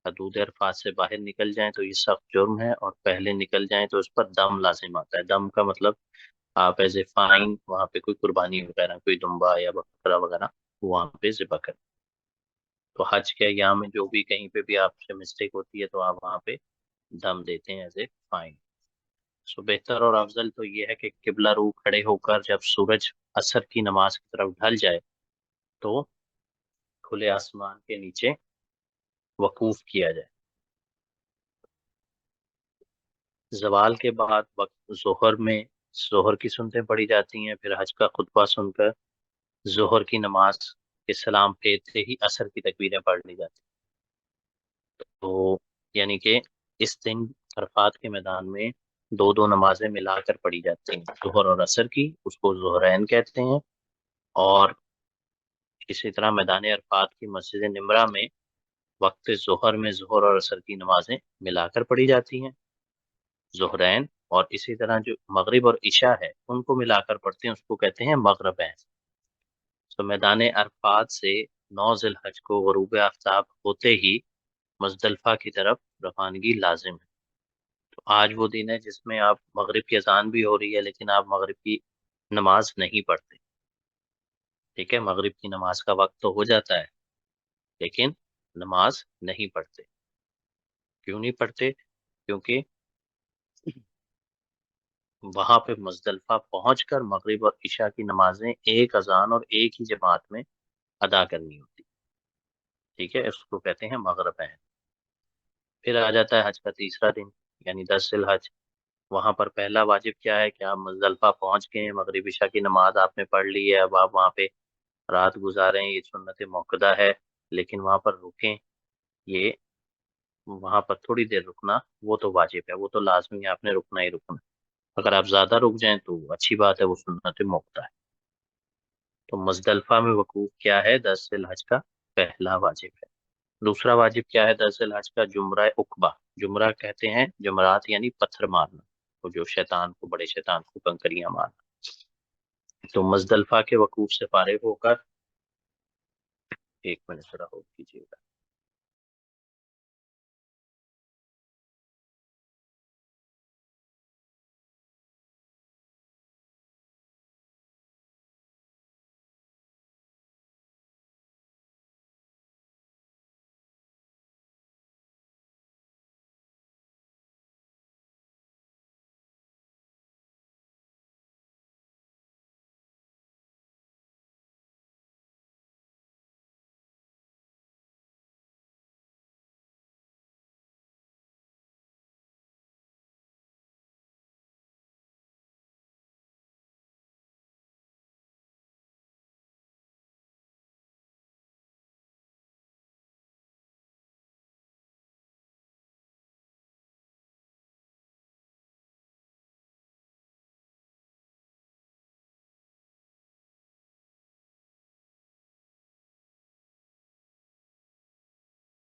حدود عرفات سے باہر نکل جائیں تو یہ سخت جرم ہے، اور پہلے نکل جائیں تو اس پر دم لازم آتا ہے. دم کا مطلب آپ ایز اے فائن وہاں پہ کوئی قربانی وغیرہ، کوئی دمبا یا بکرا وغیرہ وہاں پہ ذبح کریں. تو حج کے ایام میں جو بھی کہیں پہ بھی آپ سے مسٹیک ہوتی ہے تو آپ وہاں پہ دم دیتے ہیں ایز اے فائن. سو بہتر اور افضل تو یہ ہے کہ قبلہ رو کھڑے ہو کر جب سورج عصر کی نماز کی طرف ڈھل جائے تو کھلے آسمان کے نیچے وقوف کیا جائے. زوال کے بعد وقت ظہر کی سنتیں پڑھی جاتی ہیں. پھر حج کا خطبہ سن کر ظہر کی نماز کے سلام پھیرتے ہی عصر کی تکبیریں پڑھ لی جاتی ہیں. تو یعنی کہ اس دن عرفات کے میدان میں دو دو نمازیں ملا کر پڑھی جاتی ہیں. ظہر اور عصر کی، اس کو ظہرین کہتے ہیں. اور اسی طرح میدان عرفات کی مسجد نمرہ میں وقت ظہر میں ظہر اور عصر کی نمازیں ملا کر پڑھی جاتی ہیں، ظہرین. اور اسی طرح جو مغرب اور عشاء ہے ان کو ملا کر پڑھتے ہیں، اس کو کہتے ہیں مغربین. تو میدان عرفات سے 9 ذی الحج کو غروب آفتاب ہوتے ہی مزدلفہ کی طرف روانگی لازم ہے. تو آج وہ دن ہے جس میں آپ مغرب کی اذان بھی ہو رہی ہے لیکن آپ مغرب کی نماز نہیں پڑھتے. ٹھیک ہے، مغرب کی نماز کا وقت تو ہو جاتا ہے لیکن نماز نہیں پڑھتے. کیوں نہیں پڑھتے؟ کیونکہ وہاں پہ مزدلفہ پہنچ کر مغرب اور عشاء کی نمازیں ایک اذان اور ایک ہی جماعت میں ادا کرنی ہوتی. ٹھیک ہے، اس کو کہتے ہیں مغرب ہے. پھر آ جاتا ہے حج کا تیسرا دن یعنی 10 ذی الحج. وہاں پر پہلا واجب کیا ہے کہ آپ مزدلفہ پہنچ گئے ہیں، مغرب عشاء کی نماز آپ نے پڑھ لی ہے، اب آپ وہاں پہ رات گزاریں. یہ سنت موقدہ ہے لیکن وہاں پر رکیں. یہ وہاں پر تھوڑی دیر رکنا وہ تو واجب ہے، وہ تو لازمی ہے، آپ نے رکنا ہی رکنا. اگر آپ زیادہ رک جائیں تو اچھی بات ہے، وہ سنت موقدہ ہے. تو مزدلفہ میں وقوف کیا ہے 10 ذی الحج کا پہلا واجب ہے. دوسرا واجب کیا ہے 10 ذی الحج کا؟ جمرہ عقبہ. جمرہ کہتے ہیں جمرات یعنی پتھر مارنا، وہ جو شیطان کو، بڑے شیطان کو کنکریاں مارنا. تو مزدلفہ کے وقوف سے فارغ ہو کر 1 منٹ ذرا ہولڈ کیجیے گا.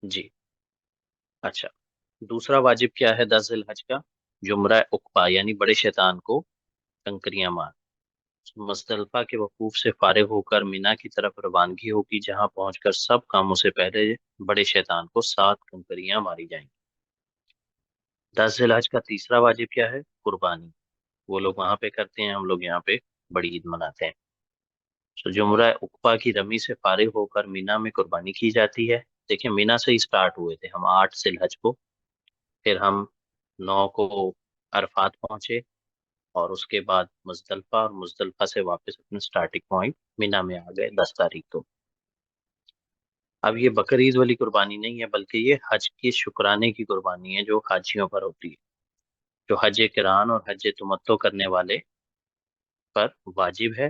جی اچھا، دوسرا واجب کیا ہے 10 ذی الحج کا؟ جمرہ عقبہ یعنی بڑے شیطان کو کنکریاں مار. مزدلفہ کے وقوف سے فارغ ہو کر مینا کی طرف روانگی ہوگی، جہاں پہنچ کر سب کاموں سے پہلے بڑے شیطان کو 7 کنکریاں ماری جائیں گی. 10 ذی الحج کا تیسرا واجب کیا ہے؟ قربانی. وہ لوگ وہاں پہ کرتے ہیں، ہم لوگ یہاں پہ بڑی عید مناتے ہیں. تو جمرہ عقبہ کی رمی سے فارغ ہو کر مینا میں قربانی کی جاتی ہے. دیکھیں مینا سے ہی سٹارٹ ہوئے تھے ہم 8 ذی الحج کو، پھر ہم 9 کو عرفات پہنچے اور اس کے بعد مزدلفہ، اور مزدلفہ سے واپس اپنے سٹارٹنگ پوائنٹ مینا میں آ گئے 10 تاریخ کو. اب یہ بقرعید والی قربانی نہیں ہے بلکہ یہ حج کے شکرانے کی قربانی ہے جو حاجیوں پر ہوتی ہے، جو حج کران اور حج تمتع کرنے والے پر واجب ہے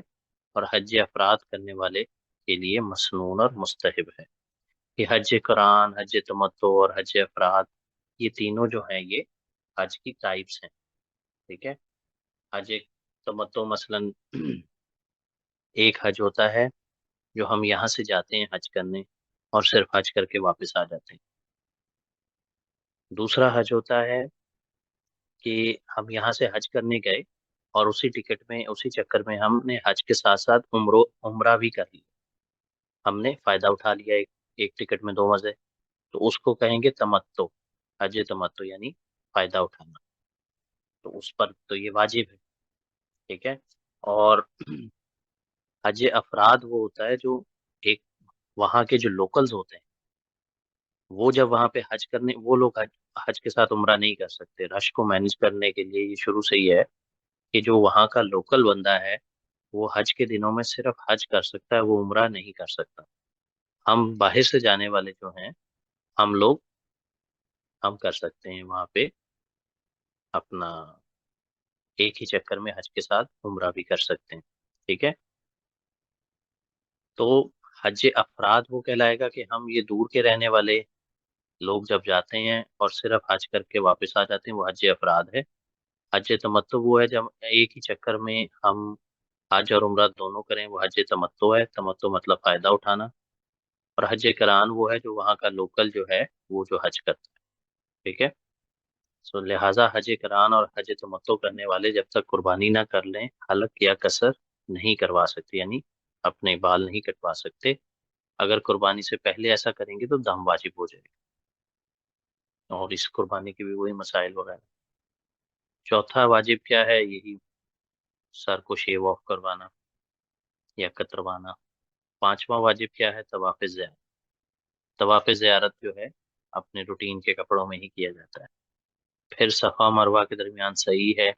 اور حج افراد کرنے والے کے لیے مسنون اور مستحب ہے. یہ حج قران، حج تمتع اور حج افراد، یہ تینوں جو ہیں یہ حج کی ٹائپس ہیں. ٹھیک ہے، حج تمتع مثلا ایک حج ہوتا ہے جو ہم یہاں سے جاتے ہیں حج کرنے اور صرف حج کر کے واپس آ جاتے ہیں. دوسرا حج ہوتا ہے کہ ہم یہاں سے حج کرنے گئے اور اسی ٹکٹ میں، اسی چکر میں ہم نے حج کے ساتھ ساتھ عمرہ بھی کر لیا. ہم نے فائدہ اٹھا لیا ایک ٹکٹ میں 2 مزے. تو اس کو کہیں گے تمتع، حج تمتع یعنی فائدہ اٹھانا. تو اس پر تو یہ واجب ہے. ٹھیک ہے، اور حج افراد وہ ہوتا ہے جو ایک وہاں کے جو لوکلز ہوتے ہیں وہ جب وہاں پہ حج کرنے، وہ لوگ حج کے ساتھ عمرہ نہیں کر سکتے. رش کو مینج کرنے کے لیے یہ شروع سے ہی ہے کہ جو وہاں کا لوکل بندہ ہے وہ حج کے دنوں میں صرف حج کر سکتا ہے، وہ عمرہ نہیں کر سکتا. ہم باہر سے جانے والے جو ہیں، ہم لوگ ہم کر سکتے ہیں وہاں پہ اپنا ایک ہی چکر میں حج کے ساتھ عمرہ بھی کر سکتے ہیں. ٹھیک ہے. تو حج افراد وہ کہلائے گا کہ ہم یہ دور کے رہنے والے لوگ جب جاتے ہیں اور صرف حج کر کے واپس آ جاتے ہیں، وہ حج افراد ہے. حج تمتع وہ ہے جب ایک ہی چکر میں ہم حج اور عمرہ دونوں کریں، وہ حج تمتع ہے. تمتع مطلب فائدہ اٹھانا. اور حج کران وہ ہے جو وہاں کا لوکل جو ہے وہ جو حج کرتا ہے. ٹھیک ہے. سو لہٰذا حج کران اور حج تمتع کرنے والے جب تک قربانی نہ کر لیں، حلق یا قصر نہیں کروا سکتے، یعنی اپنے بال نہیں کٹوا سکتے. اگر قربانی سے پہلے ایسا کریں گے تو دم واجب ہو جائے گا، اور اس قربانی کے بھی وہی مسائل وغیرہ. چوتھا واجب کیا ہے؟ یہی سر کو شیو آف کروانا یا کتروانا. پانچواں واجب کیا ہے؟ طواف زیارت. طواف زیارت جو ہے اپنے روٹین کے کپڑوں میں ہی کیا جاتا ہے. پھر صفا مروہ کے درمیان صحیح ہے.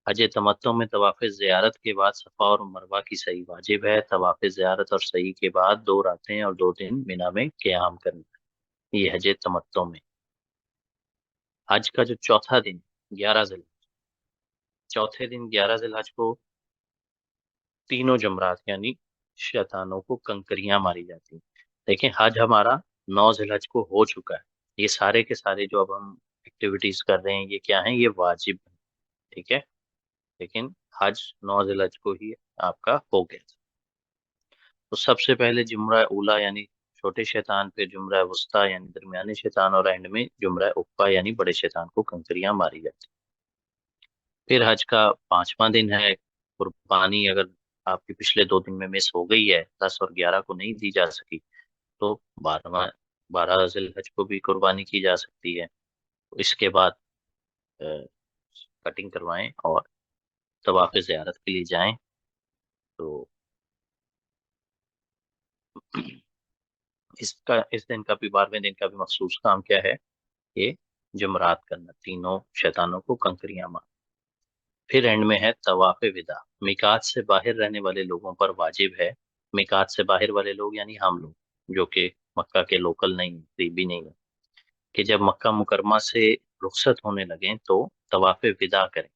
حج تمتع میں طواف زیارت کے بعد صفا اور مروہ کی صحیح واجب ہے. طواف زیارت اور صحیح کے بعد 2 راتیں اور 2 دن مینا میں قیام کرنا. یہ حج تمتع میں. حج کا جو چوتھا دن 11 ذی الحج، چوتھے دن 11 ذی الحج کو تینوں جمرات یعنی شیطانوں کو کنکریاں ماری جاتی ہیں. لیکن حج ہمارا 9 ذی الحج کو ہو چکا ہے. یہ سارے کے سارے جو اب ہم ایکٹیویٹیز کر رہے ہیں یہ کیا ہیں؟ یہ واجب ہیں. ٹھیک ہے. لیکن حج 9 ذی الحج کو ہی آپ کا ہو گیا تھا. تو سب سے پہلے جمرہ اولا یعنی چھوٹے شیطان، پھر جمرہ وسطیٰ یعنی درمیانی شیطان، اور اینڈ میں جمرہ اقبا یعنی بڑے شیطان کو کنکریاں ماری جاتی. پھر حج کا 5واں دن ہے قربانی. اگر آپ کی پچھلے 2 دن میں مس ہو گئی ہے، 10 اور 11 کو نہیں دی جا سکی، تو 12 ذی الحج کو بھی قربانی کی جا سکتی ہے. اس کے بعد کٹنگ کروائیں اور طواف زیارت کے لیے جائیں. تو اس دن کا بھی، 12ویں دن کا بھی مخصوص کام کیا ہے؟ یہ جمرات کرنا، تینوں شیطانوں کو کنکریاں مار. پھر اینڈ میں ہے طواف وداع. میقات سے باہر رہنے والے لوگوں پر واجب ہے. میقات سے باہر والے لوگ یعنی ہم لوگ جو کہ مکہ کے لوکل نہیں، قریبی نہیں ہیں، کہ جب مکہ مکرمہ سے رخصت ہونے لگیں تو طواف وداع کریں،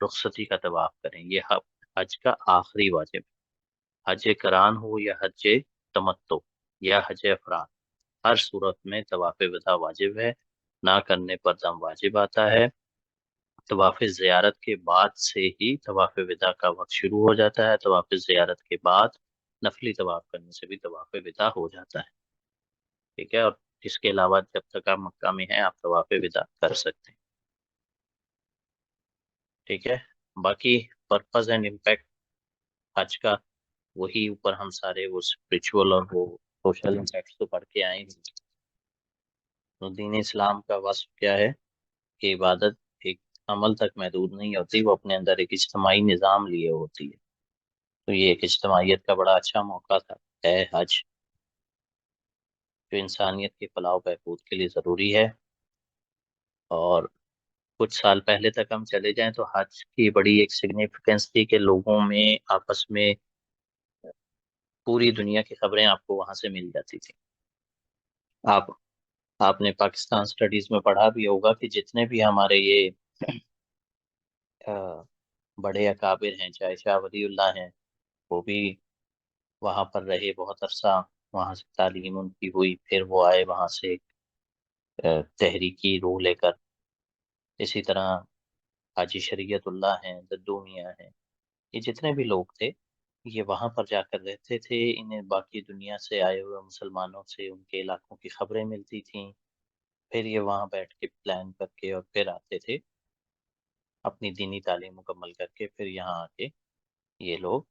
رخصتی کا طواف کریں. یہ حج کا آخری واجب ہے. حج کران ہو یا حج تمتع یا حج افراد، ہر صورت میں طواف وداع واجب ہے. نہ کرنے پر دم واجب آتا ہے. طواف زیارت کے بعد سے ہی طواف وداع کا وقت شروع ہو جاتا ہے. طواف زیارت کے بعد نفلی طواف کرنے سے بھی طواف وداع ہو جاتا ہے. ٹھیک ہے. اور اس کے علاوہ جب تک آپ مکہ میں ہیں آپ طواف وداع کر سکتے ہیں. ٹھیک ہے. باقی پرپز اینڈ امپیکٹ حج کا وہی اوپر ہم سارے وہ اسپرچول اور وہ سوشل امپیکٹ تو پڑھ کے آئے ہیں. تو دین اسلام کا وصف کیا ہے؟ کہ عبادت ایک عمل تک محدود نہیں ہوتی، وہ اپنے اندر ایک اجتماعی نظام لیے ہوتی ہے. تو یہ ایک اجتماعیت کا بڑا اچھا موقع تھا ہے حج، جو انسانیت کے فلاح و بہبود کے لیے ضروری ہے. اور کچھ سال پہلے تک ہم چلے جائیں تو حج کی بڑی ایک سگنیفیکنس تھی کہ لوگوں میں آپس میں پوری دنیا کی خبریں آپ کو وہاں سے مل جاتی تھی. آپ آپ نے پاکستان اسٹڈیز میں پڑھا بھی ہوگا کہ جتنے بھی ہمارے یہ بڑے اکابر ہیں، چاہے شاہ ولی اللہ ہیں، وہ بھی وہاں پر رہے بہت عرصہ، وہاں سے تعلیم ان کی ہوئی، پھر وہ آئے وہاں سے تحریکی روح لے کر. اسی طرح حاجی شریعت اللہ ہیں، ددو میاں ہیں، یہ جتنے بھی لوگ تھے یہ وہاں پر جا کر رہتے تھے. انہیں باقی دنیا سے آئے ہوئے مسلمانوں سے ان کے علاقوں کی خبریں ملتی تھیں. پھر یہ وہاں بیٹھ کے پلان کر کے اور پھر آتے تھے اپنی دینی تعلیم مکمل کر کے، پھر یہاں آ کے یہ لوگ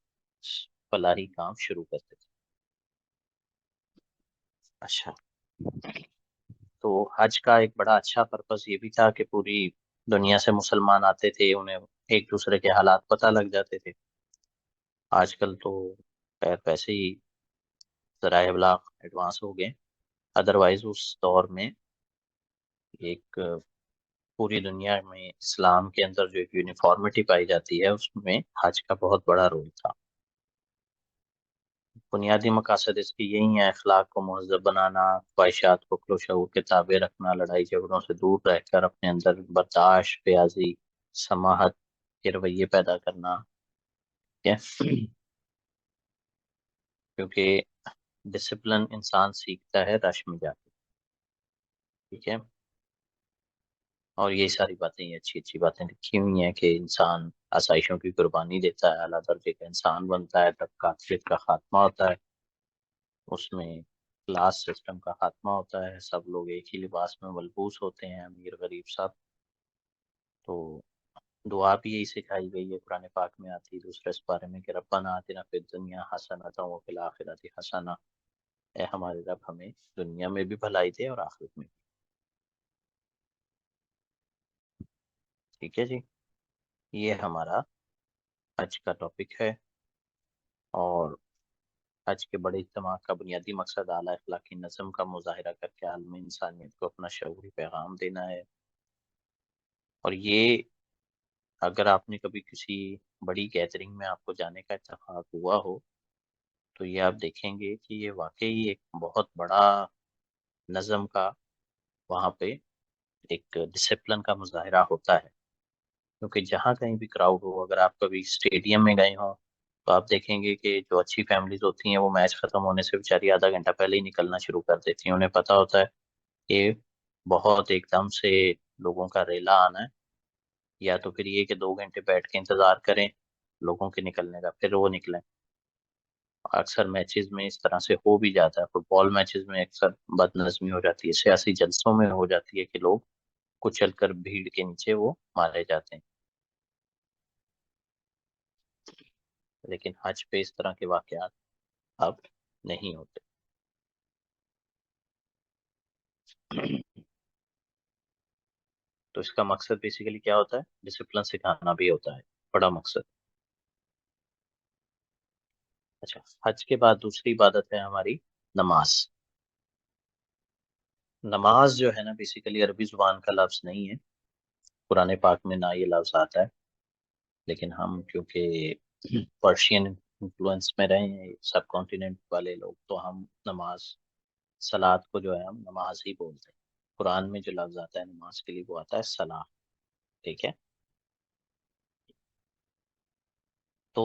فلاحی کام شروع کرتے تھے. اچھا. تو حج کا ایک بڑا اچھا پرپس یہ بھی تھا کہ پوری دنیا سے مسلمان آتے تھے، انہیں ایک دوسرے کے حالات پتہ لگ جاتے تھے. آج کل تو خیر ویسے ہی ذرائع ابلاغ ایڈوانس ہو گئے، ادروائز اس دور میں ایک پوری دنیا میں اسلام کے اندر جو ایک یونیفارمٹی پائی جاتی ہے اس میں حج کا بہت بڑا رول تھا۔ بنیادی مقاصد اس کی یہی ہیں: اخلاق کو مہذب بنانا، خواہشات کو کلو شعور کے تابع رکھنا، لڑائی جھگڑوں سے دور رہ کر اپنے اندر برداشت، پیازی، سماحت کے رویے پیدا کرنا، ٹھیک ہے؟ کیونکہ ڈسپلن انسان سیکھتا ہے رش میں جا کے، ٹھیک ہے؟ اور یہ ساری باتیں، یہ اچھی اچھی باتیں لکھی ہوئی ہیں کہ انسان آسائشوں کی قربانی دیتا ہے، اعلیٰ درجے کا انسان بنتا ہے، طبقات کا خاتمہ ہوتا ہے، اس میں کلاس سسٹم کا خاتمہ ہوتا ہے، سب لوگ ایک ہی لباس میں ملبوس ہوتے ہیں، امیر غریب سب۔ تو دعا بھی یہی سکھائی گئی ہے، قرآن پاک میں آتی ہے دوسرے اس بارے میں کہ ربنا آتنا فی الدنیا حسنۃ وفی الآخرۃ حسنہ، اے ہمارے رب ہمیں دنیا میں بھی بھلائی دے اور آخرت میں بھی۔ ٹھیک ہے جی، یہ ہمارا حج کا ٹاپک ہے، اور حج کے بڑے اجتماع کا بنیادی مقصد اعلیٰ اخلاقی نظم کا مظاہرہ کر کے عالم انسانیت کو اپنا شعوری پیغام دینا ہے۔ اور یہ اگر آپ نے کبھی کسی بڑی گیدرنگ میں آپ کو جانے کا اتفاق ہوا ہو تو یہ آپ دیکھیں گے کہ یہ واقعی ایک بہت بڑا نظم کا وہاں پہ ایک ڈسپلن کا مظاہرہ ہوتا ہے، کیونکہ جہاں کہیں بھی کراؤڈ ہو، اگر آپ کبھی اسٹیڈیم میں گئے ہوں تو آپ دیکھیں گے کہ جو اچھی فیملیز ہوتی ہیں وہ میچ ختم ہونے سے بیچاری آدھا گھنٹہ پہلے ہی نکلنا شروع کر دیتی ہیں، انہیں پتہ ہوتا ہے کہ بہت ایک دم سے لوگوں کا ریلا آنا ہے، یا تو پھر یہ کہ 2 گھنٹے بیٹھ کے انتظار کریں لوگوں کے نکلنے کا پھر وہ نکلیں۔ اکثر میچز میں اس طرح سے ہو بھی جاتا ہے، فٹ بال میچز میں اکثر بد نظمی ہو جاتی ہے، سیاسی جلسوں میں ہو جاتی ہے کہ لوگ کچل کر بھیڑ کے نیچے وہ مارے جاتے ہیں، لیکن حج پہ اس طرح کے واقعات اب نہیں ہوتے۔ تو اس کا مقصد بیسیکلی کیا ہوتا ہے؟ ڈسپلن سکھانا بھی ہوتا ہے، بڑا مقصد۔ اچھا، حج کے بعد دوسری عبادت ہے ہماری نماز۔ نماز جو ہے نا بیسیکلی عربی زبان کا لفظ نہیں ہے، قرآن پاک میں نہ یہ لفظ آتا ہے، لیکن ہم کیونکہ پرشین انفلوئنس میں رہے ہیں سب کانٹیننٹ والے لوگ، تو ہم نماز، صلات کو جو ہے ہم نماز ہی بولتے ہیں۔ قرآن میں جو لفظ آتا ہے نماز کے لیے وہ آتا ہے صلاح، ٹھیک ہے؟ تو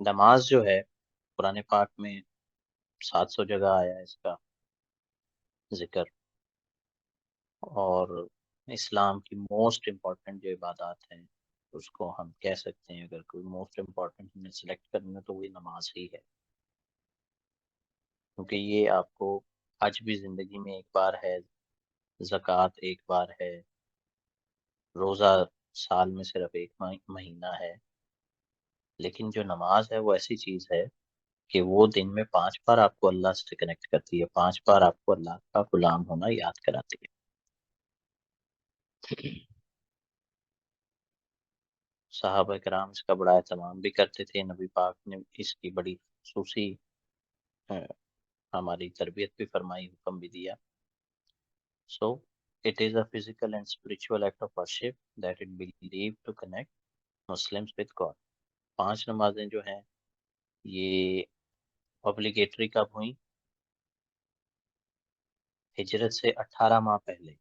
نماز جو ہے قرآن پاک میں 700 جگہ آیا ہے اس کا ذکر، اور اسلام کی موسٹ امپورٹنٹ جو عبادات ہیں اس کو ہم کہہ سکتے ہیں، اگر کوئی موسٹ امپورٹنٹ ہمیں سلیکٹ کرنا تو وہی نماز ہی ہے، کیونکہ یہ آپ کو حج بھی زندگی میں ایک بار ہے، زکوٰۃ ایک بار ہے، روزہ سال میں صرف ایک مہینہ ہے، لیکن جو نماز ہے وہ ایسی چیز ہے کہ وہ دن میں 5 بار آپ کو اللہ سے کنیکٹ کرتی ہے، 5 بار آپ کو اللہ کا غلام ہونا یاد کراتی ہے۔ صحابہ کرام اس کا بڑا اہتمام بھی کرتے تھے، نبی پاک نے اس کی بڑی خصوصی ہماری تربیت بھی فرمائی، حکم بھی دیا۔ سو it is a physical and spiritual act of worship that it believed to connect Muslims with God۔ 5 نمازیں جو ہیں یہ obligatory کب ہوئیں؟ ہجرت سے 18 ماہ پہلے،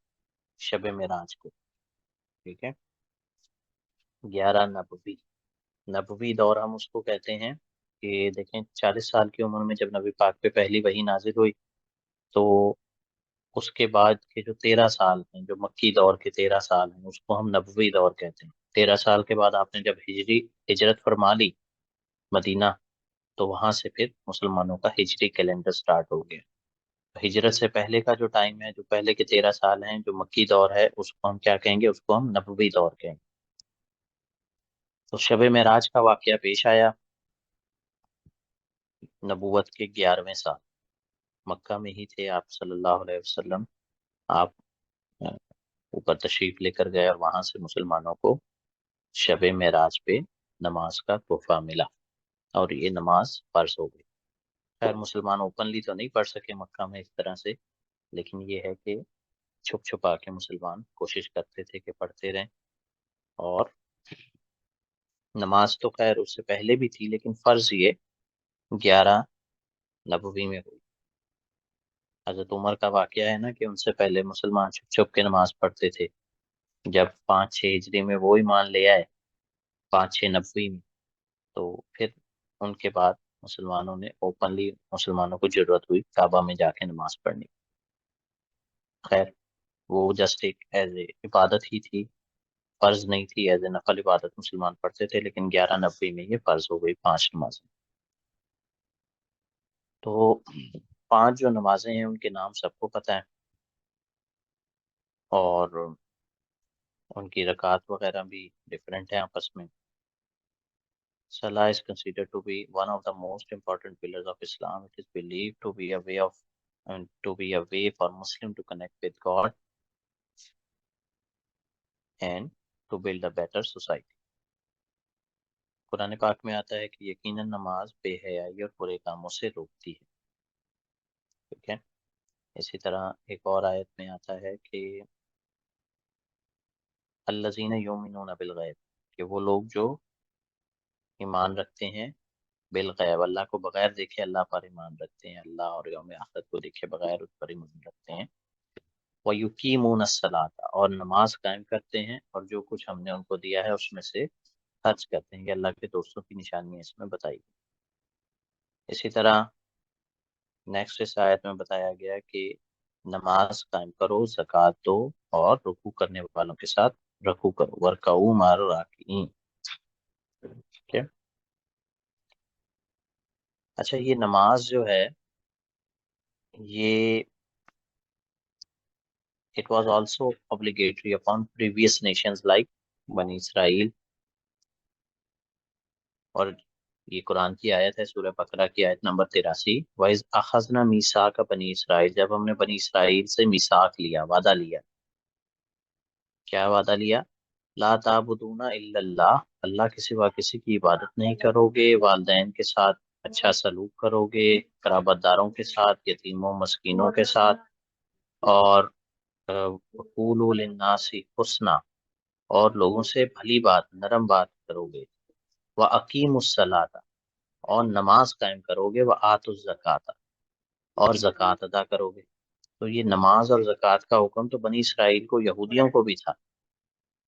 شب معراج کو، ٹھیک ہے؟ 11 نبوی، نبوی دور ہم اس کو کہتے ہیں کہ دیکھیں 40 سال کی عمر میں جب نبی پاک پہ پہلی وحی نازل ہوئی تو اس کے بعد کے جو 13 سال ہیں، جو مکی دور کے 13 سال ہیں، اس کو ہم نبوی دور کہتے ہیں۔ 13 سال کے بعد آپ نے جب ہجرت فرما لی مدینہ، تو وہاں سے پھر مسلمانوں کا ہجری کیلنڈر سٹارٹ ہو گیا۔ ہجرت سے پہلے کا جو ٹائم ہے، جو پہلے کے 13 سال ہیں، جو مکی دور ہے، اس کو ہم کیا کہیں گے؟ اس کو ہم نبوی دور کہیں گے۔ تو شب معراج کا واقعہ پیش آیا نبوت کے 11ویں سال، مکہ میں ہی تھے آپ صلی اللہ علیہ وسلم، آپ اوپر تشریف لے کر گئے اور وہاں سے مسلمانوں کو شب معراج پہ نماز کا تحفہ ملا اور یہ نماز فرض ہو گئی۔ خیر مسلمان اوپنلی تو نہیں پڑھ سکے مکہ میں اس طرح سے، لیکن یہ ہے کہ چھپ چھپا کے مسلمان کوشش کرتے تھے کہ پڑھتے رہیں. اور نماز تو خیر اس سے پہلے بھی تھی، لیکن فرض یہ 11 نبوی میں ہوئی. حضرت عمر کا واقعہ ہے نا کہ ان سے پہلے مسلمان چھپ چھپ کے نماز پڑھتے تھے. جب 5-6 ہجری میں وہ ایمان لے آئے، 5-6 نبوی میں، تو پھر ان کے بعد مسلمانوں نے اوپنلی مسلمانوں کو ضرورت ہوئی کعبہ میں جا کے نماز پڑھنی. خیر وہ جسٹ ایک ایز اے عبادت ہی تھی، فرض نہیں تھی. ایز اے نفل عبادت مسلمان پڑھتے تھے، لیکن 11 نبوی میں یہ فرض ہو گئی 5 نمازیں. تو 5 جو نمازیں ہیں ان کے نام سب کو پتہ ہے، اور ان کی رکعات وغیرہ بھی ڈفرینٹ ہیں آپس میں. Salah is considered to be one of the most important pillars of Islam. It is believed to be a way of and to be a way for Muslim to connect with God and to build a better society. قرآن پاک میں آتا ہے کہ یقیناً نماز بے حیائی اور برے کاموں سے روکتی ہے. ٹھیک ہے. اسی طرح ایک اور آیت میں آتا ہے کہ الذین یؤمنون بالغیب، کہ وہ لوگ جو ایمان رکھتے ہیں بالغیب، اللہ کو بغیر دیکھے اللہ پر ایمان رکھتے ہیں، اللہ اور یوم آخرت کو دیکھے بغیر اس پر ایمان رکھتے ہیں. وَيُقِيمُونَ الصَّلَاةَ، اور نماز قائم کرتے ہیں، اور جو کچھ ہم نے ان کو دیا ہے اس میں سے خرچ کرتے ہیں. یہ اللہ کے دوستوں کی نشانیاں اس میں بتائی. اسی طرح نیکسٹ اس آیت میں بتایا گیا کہ نماز قائم کرو، زکوٰۃ دو، اور رکوع کرنے والوں کے ساتھ رکوع کرو. وَارْكَعُوا مَعَ الرَّاكِعِينَ. ٹھیک ہے. اچھا یہ نماز جو ہے یہ it was also obligatory upon previous nations like بنی اسرائیل. اور یہ قرآن کی آیت ہے، سورہ بقرہ کی آیت نمبر 83. وَإِذْ أَخَذْنَا مِيثَاقَ بَنِي إِسْرَائِیل، جب ہم نے بنی اسرائیل سے میثاق لیا، وعدہ لیا. کیا وعدہ لیا؟ لا تعبدون الا اللہ، اللہ کے سوا کسی کی عبادت نہیں کرو گے، والدین کے ساتھ اچھا سلوک کرو گے، قرابت داروں کے ساتھ، یتیموں مسکینوں کے ساتھ، اور وقولوا للناس حسنا، اور لوگوں سے بھلی بات، نرم بات کرو گے. وَأَقِیمُوا الصَّلَاةَ، اور نماز قائم کرو گے. وَآتُوا الزَّکَاةَ، اور زکوٰۃ ادا کرو گے. تو یہ نماز اور زکوٰۃ کا حکم تو بنی اسرائیل کو، یہودیوں کو بھی تھا.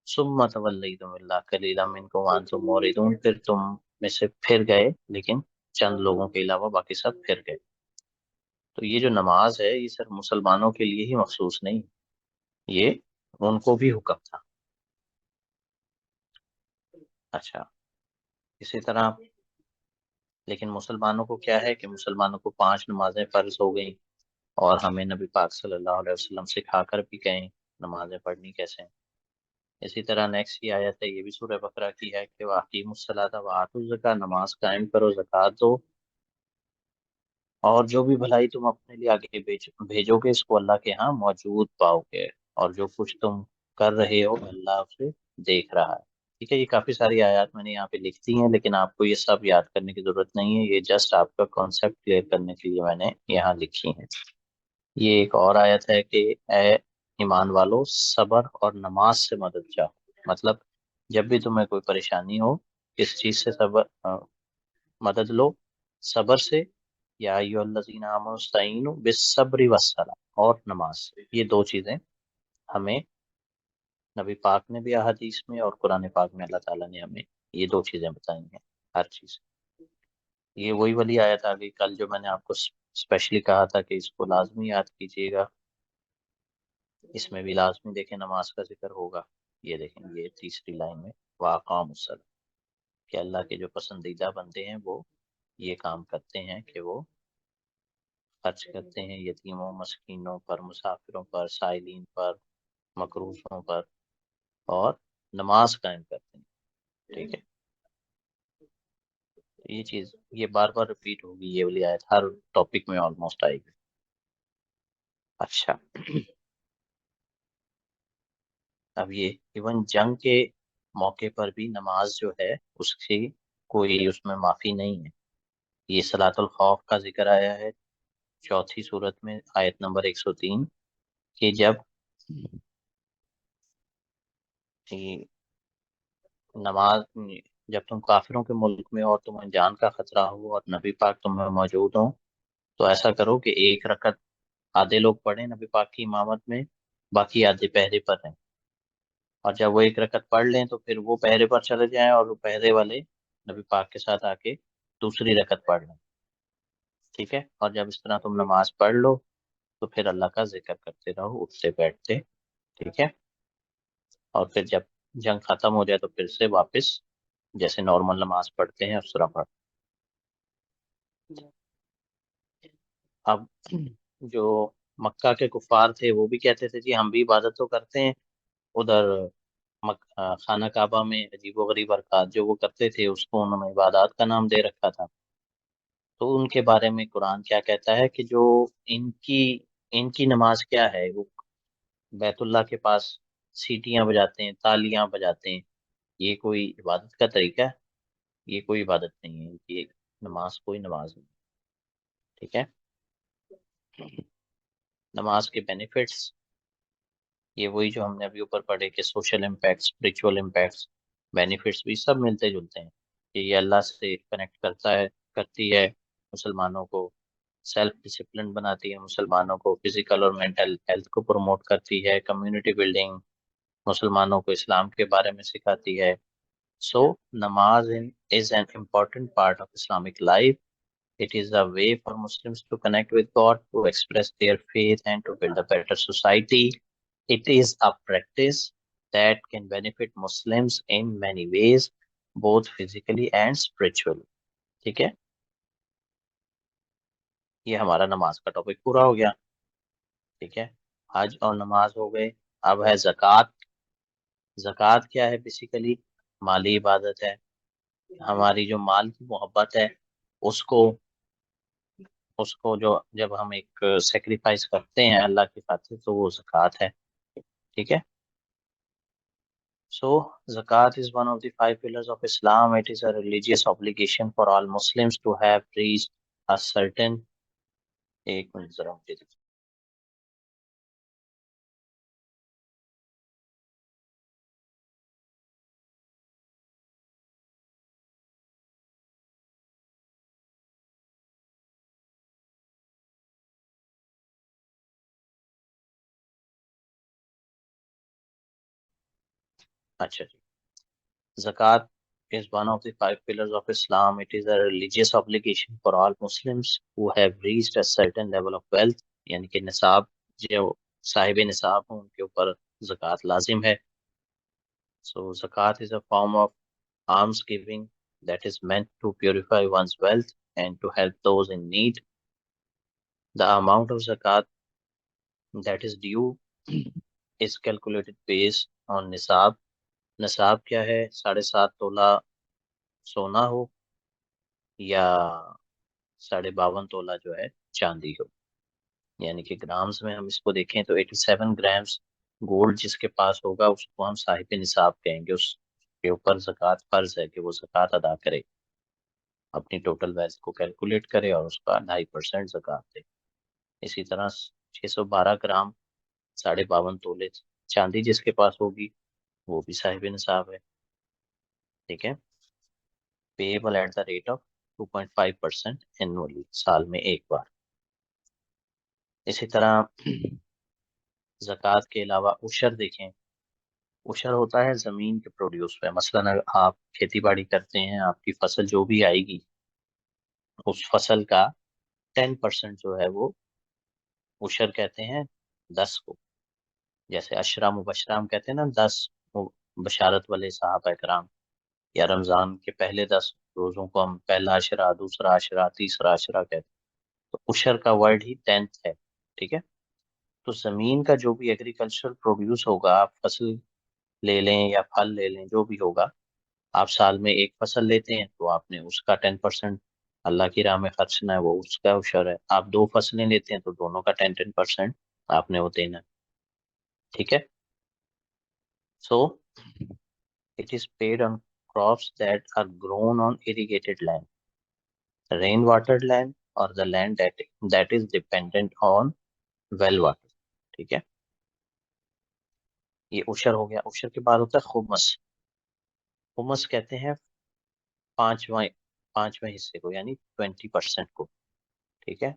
ثُمَّ تَوَلَّیْتُمْ إِلَّا قَلِیلًا مِنْکُمْ وَأَنْتُمْ مُعْرِضُونَ، پھر تم میں سے پھر گئے، لیکن چند لوگوں کے علاوہ باقی سب پھر گئے. تو یہ جو نماز ہے یہ صرف مسلمانوں کے لیے ہی مخصوص نہیں، یہ ان کو بھی حکم تھا. اچھا اسی طرح لیکن مسلمانوں کو کیا ہے کہ مسلمانوں کو 5 نمازیں فرض ہو گئیں، اور ہمیں نبی پاک صلی اللہ علیہ وسلم سکھا کر بھی گئے نمازیں پڑھنی کیسے ہیں. اسی طرح نیکسٹ کی آیت ہے، یہ بھی سورہ بقرہ کی ہے کہ وَأَقِیمُوا الصَّلَاةَ وَآتُوا الزَّکَاةَ، نماز قائم کرو، زکوٰۃ دو، اور جو بھی بھلائی تم اپنے لیے آگے بھیجو گے اس کو اللہ کے ہاں موجود پاؤ گے، اور جو کچھ تم کر رہے ہو اللہ اسے دیکھ رہا ہے. ٹھیک ہے. یہ کافی ساری آیات میں نے یہاں پہ لکھ دی ہیں، لیکن آپ کو یہ سب یاد کرنے کی ضرورت نہیں ہے، یہ جسٹ آپ کا کانسیپٹ کلیئر کرنے کے لیے میں نے یہاں لکھی ہیں. یہ ایک اور آیت ہے کہ اے ایمان والو، صبر اور نماز سے مدد چاہو. مطلب جب بھی تمہیں کوئی پریشانی ہو، کس چیز سے مدد لو؟ صبر سے. یا ایھا الذین آمنوا استعینوا بالصبر والصلاۃ، اور نماز. یہ 2 چیزیں ہمیں نبی پاک نے بھی احادیث میں اور قرآن پاک میں اللہ تعالیٰ نے ہمیں یہ 2 چیزیں بتائی ہیں ہر چیز. یہ وہی والی آیت آ گئی کل جو میں نے آپ کو اسپیشلی کہا تھا کہ اس کو لازمی یاد کیجیے گا. اس میں بھی لازمی دیکھیں نماز کا ذکر ہوگا. یہ دیکھیں یہ تیسری لائن میں وَأَقَامُوا الصَّلَاةَ، کہ اللہ کے جو پسندیدہ بندے ہیں وہ یہ کام کرتے ہیں کہ وہ خرچ کرتے ہیں یتیموں مسکینوں پر، مسافروں پر، سائلین پر، مقروضوں پر، اور نماز قائم کرتے ہیں. ٹھیک ہے. یہ چیز یہ بار بار ریپیٹ ہوگی، یہ والی آیت ہر ٹاپک میں آلموسٹ آئے گی. اچھا اب یہ ایون جنگ کے موقع پر بھی نماز جو ہے اس کی کوئی اس میں معافی نہیں ہے. یہ صلاۃ الخوف کا ذکر آیا ہے چوتھی صورت میں آیت نمبر 103 کہ یہ نماز جب تم کافروں کے ملک میں اور تمہیں جان کا خطرہ ہو اور نبی پاک تم میں موجود ہوں تو ایسا کرو کہ ایک رکعت آدھے لوگ پڑھیں نبی پاک کی امامت میں، باقی آدھے پہرے پر رہیں، اور جب وہ ایک رکعت پڑھ لیں تو پھر وہ پہرے پر چلے جائیں اور وہ پہرے والے نبی پاک کے ساتھ آ کے دوسری رکعت پڑھ لیں، ٹھیک ہے؟ اور جب اس طرح تم نماز پڑھ لو تو پھر اللہ کا ذکر کرتے رہو اٹھتے بیٹھتے، ٹھیک ہے؟ اور پھر جب جنگ ختم ہو جائے تو پھر سے واپس جیسے نارمل نماز پڑھتے ہیں اس طرح پڑھ۔ اب جو مکہ کے کفار تھے وہ بھی کہتے تھے جی ہم بھی عبادت تو کرتے ہیں، ادھر خانہ کعبہ میں عجیب و غریب حرکات جو وہ کرتے تھے اس کو انہوں نے عبادات کا نام دے رکھا تھا، تو ان کے بارے میں قرآن کیا کہتا ہے کہ جو ان کی ان کی نماز کیا ہے، وہ بیت اللہ کے پاس سیٹیاں بجاتے ہیں، تالیاں بجاتے ہیں، یہ کوئی عبادت کا طریقہ ہے؟ یہ کوئی عبادت نہیں ہے، یہ نماز کوئی نماز نہیں، ٹھیک ہے؟ نماز کے بینیفٹس یہ وہی جو ہم نے ابھی اوپر پڑھے کہ social impacts, spiritual impacts, benefits بھی سب ملتے جلتے ہیں کہ یہ اللہ سے کنیکٹ کرتی ہے مسلمانوں کو، سیلف ڈسپلن بناتی ہے مسلمانوں کو، فزیکل اور مینٹل ہیلتھ کو پروموٹ کرتی ہے، کمیونٹی بلڈنگ، مسلمانوں کو اسلام کے بارے میں سکھاتی ہے۔ سو نماز is an important part of Islamic life. It is a way for Muslims to connect with God, to express their faith, and to build a better society. It is a practice that can benefit Muslims in many ways, both physically and spiritually. ٹھیک ہے؟ یہ ہمارا نماز کا ٹاپک پورا ہو گیا، ٹھیک ہے؟ حج اور نماز ہو گئے، اب ہے زکوٰۃ۔ زکوٰۃ کیا ہے؟ بیسیکلی مالی عبادت ہے، ہماری جو مال کی محبت ہے اس کو جو جب ہم ایک سیکریفائس کرتے ہیں اللہ کی خاطر تو وہ زکوٰۃ ہے، ٹھیک ہے؟ So, zakat is one of the five pillars of Islam. It is a religious obligation for all Muslims to have reached a certain ایک منٹ ذرا مجھے دیکھیں۔ اچھا جی، zakat is one of the five pillars of Islam. It is a religious obligation for all Muslims who have reached a certain level of wealth. یعنی کہ نصاب، جو صاحب نصاب ہوں ان کے اوپر زکوٰۃ لازم ہے۔ So zakat is a form of alms giving that is meant to purify one's wealth and to help those in need. The amount of zakat that is due is calculated based on نصاب۔ نصاب کیا ہے؟ 7.5 تولہ سونا ہو یا 52.5 تولہ جو ہے چاندی ہو، یعنی کہ گرامز میں ہم اس کو دیکھیں تو 87 گرامز گولڈ جس کے پاس ہوگا اس کو ہم صاحب نصاب کہیں گے، اس کے اوپر زکوٰۃ فرض ہے کہ وہ زکوٰۃ ادا کرے، اپنی ٹوٹل ویلتھ کو کیلکولیٹ کرے اور اس کا 2.5% زکوٰۃ دے۔ اسی طرح 612 گرام 52.5 تولے چاندی جس کے پاس ہوگی وہ بھی صاحب نصاب ہے، ٹھیک ہے؟ Payable at the rate of 2.5% annually, سال میں ایک بار۔ اسی طرح زکوٰۃ کے علاوہ عشر دیکھیں، عشر ہوتا ہے زمین کے پروڈیوس پہ، مثلا اگر آپ کھیتی باڑی کرتے ہیں، آپ کی فصل جو بھی آئے گی اس فصل کا 10% جو ہے وہ عشر کہتے ہیں 10 کو، جیسے اشرا مبشرام کہتے ہیں نا، 10 بشارت والے صحابہ کرام، یا رمضان کے پہلے 10 روزوں کو ہم پہلا اشرا، دوسرا اشرا، تیسرا اشرا کہتے ہیں، تو عشر کا ورڈ ہی 10 ہے، ٹھیک ہے؟ تو زمین کا جو بھی ایگریکلچرل پروڈیوس ہوگا، آپ فصل لے لیں یا پھل لے لیں جو بھی ہوگا، آپ سال میں ایک فصل لیتے ہیں تو آپ نے اس کا 10% اللہ کی راہ میں خرچنا ہے، وہ اس کا عشر ہے۔ آپ 2 فصلیں لیتے ہیں تو دونوں کا 10% آپ نے وہ دینا ہے، ٹھیک ہے؟ سو it is paid on crops that are grown on irrigated land. Rain water land اور the land that is dependent on well water. ٹھیک ہے، یہ عشر ہو گیا. عشر کے بعد ہوتا ہے خمس. خمس کہتے ہیں پانچویں حصے کو، یعنی 20% کو. ٹھیک ہے،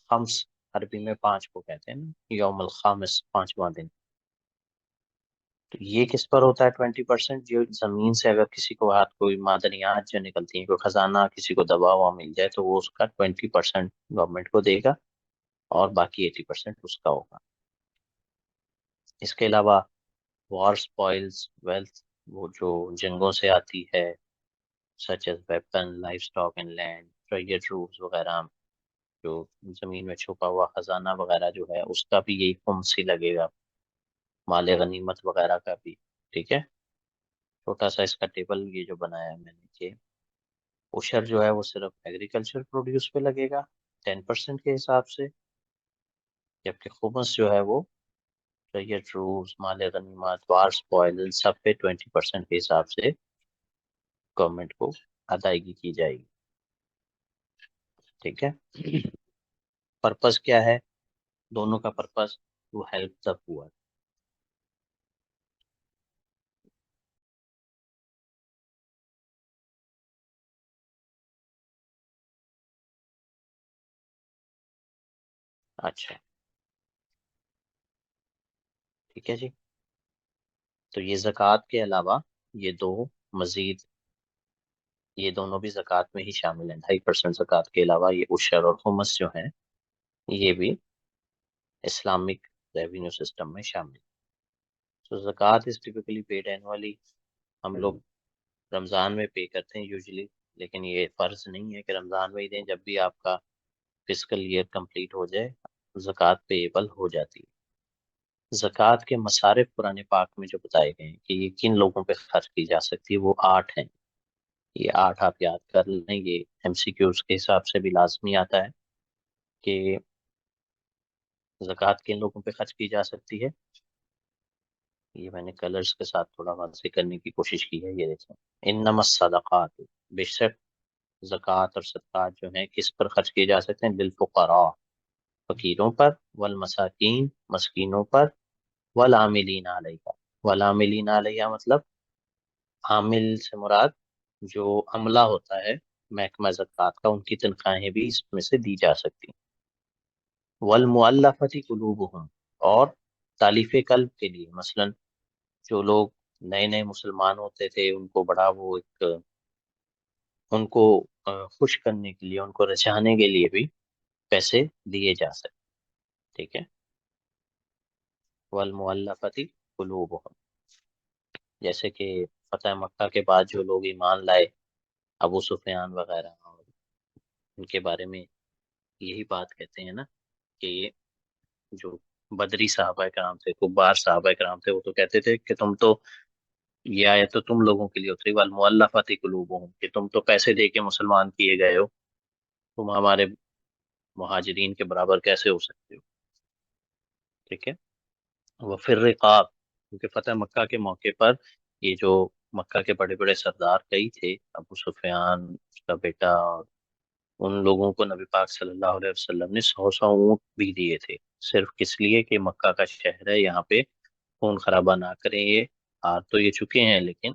خمس عربی میں 5 کو کہتے ہیں نا، یوم الخامس، 5واں دن. تو یہ کس پر ہوتا ہے 20%؟ جو زمین سے اگر کسی کو ہاتھ کوئی معدنیات جو نکلتی ہیں، کوئی خزانہ کسی کو دبا ہوا مل جائے، تو وہ اس کا 20% گورنمنٹ کو دے گا اور باقی 80% اس کا ہوگا. اس کے علاوہ وار سپوائلز ویلتھ، وہ جو جنگوں سے آتی ہے، such as weapon, livestock and land, treasure troops وغیرہ، جو زمین میں چھپا ہوا خزانہ وغیرہ جو ہے، اس کا بھی یہی خمس ہی لگے گا. مال غنیمت وغیرہ کا بھی. ٹھیک ہے، چھوٹا سا اس کا ٹیبل یہ جو بنایا ہے میں نے، کہ عشر جو ہے وہ صرف ایگریکلچر پروڈیوس پہ لگے گا 10% کے حساب سے، جبکہ خمس جو ہے وہ ٹریجر ٹروپس، مال غنیمت، وار سپوائل، سب پہ 20% کے حساب سے گورنمنٹ کو ادائیگی کی جائے گی. ٹھیک ہے، پرپس کیا ہے دونوں کا؟ پرپس ٹو ہیلپ دا پور. اچھا، ٹھیک ہے جی. تو یہ زکوٰۃ کے علاوہ یہ دو مزید، یہ دونوں بھی زکوٰۃ میں ہی شامل ہیں. 2.5% زکوٰۃ کے علاوہ یہ عشر اور خمس جو ہیں، یہ بھی اسلامک ریونیو سسٹم میں شامل. تو زکوٰۃ از ٹیپیکلی پیڈ اینولی. ہم لوگ رمضان میں پے کرتے ہیں یوزلی، لیکن یہ فرض نہیں ہے کہ رمضان میں ہی دیں. جب بھی آپ کا فسکل ایئر کمپلیٹ ہو جائے، زکوٰۃ پیبل ہو جاتی ہے. زکوٰۃ کے مصارف قرآن پاک میں جو بتائے گئے ہیں کہ یہ کن لوگوں پہ خرچ کی جا سکتی ہے، وہ 8 ہیں. یہ 8 آپ یاد کر لیں. یہ MCQs کے حساب سے بھی لازمی آتا ہے کہ زکوٰۃ کن لوگوں پہ خرچ کی جا سکتی ہے. یہ میں نے کلرز کے ساتھ تھوڑا واضح کرنے کی کوشش کی ہے. یہ دیکھیں، انما الصدقات، بے شک زکوٰۃ اور صدقات جو ہیں کس پر خرچ کیے جا سکتے ہیں؟ للفقراء، فقیروں پر، والمساکین، مسکینوں پر، والعاملین علیہ. والعاملین علیہ مطلب عامل سے مراد جو عملہ ہوتا ہے محکمہ زکوٰۃ کا، ان کی تنخواہیں بھی اس میں سے دی جا سکتی ہیں. والمؤلفۃ قلوبہم، اور تالیف قلب کے لیے، مثلا جو لوگ نئے نئے مسلمان ہوتے تھے، ان کو بڑا وہ ایک، ان کو خوش کرنے کے لیے، ان کو رجھانے کے لیے بھی پیسے دیے جا سکتے. ٹھیک ہے، والمؤلفۃ قلوبہم، جیسے کہ فتح مکہ کے بعد جو لوگ ایمان لائے، ابو سفیان وغیرہ، اور ان کے بارے میں یہی بات کہتے ہیں نا کہ یہ جو بدری صحابہ کرام تھے، کبار صحابہ کرام تھے، وہ تو کہتے تھے کہ تم تو، یہ آیت تو تم لوگوں کے لیے اتری، والمؤلفۃ قلوبہم، کہ تم تو پیسے دے کے مسلمان کیے گئے ہو، تم ہمارے مہاجرین کے برابر کیسے ہو سکتے ہو. ٹھیک ہے، وہ پھر رقاب، کیونکہ فتح مکہ کے موقع پر یہ جو مکہ کے بڑے بڑے سردار کئی تھے، ابو سفیان، اس کا بیٹا، اور ان لوگوں کو نبی پاک صلی اللہ علیہ وسلم نے 100 اونٹ بھی دیے تھے، صرف کس لیے کہ مکہ کا شہر ہے، یہاں پہ خون خرابہ نہ کریں. یہ ہار تو یہ چکے ہیں، لیکن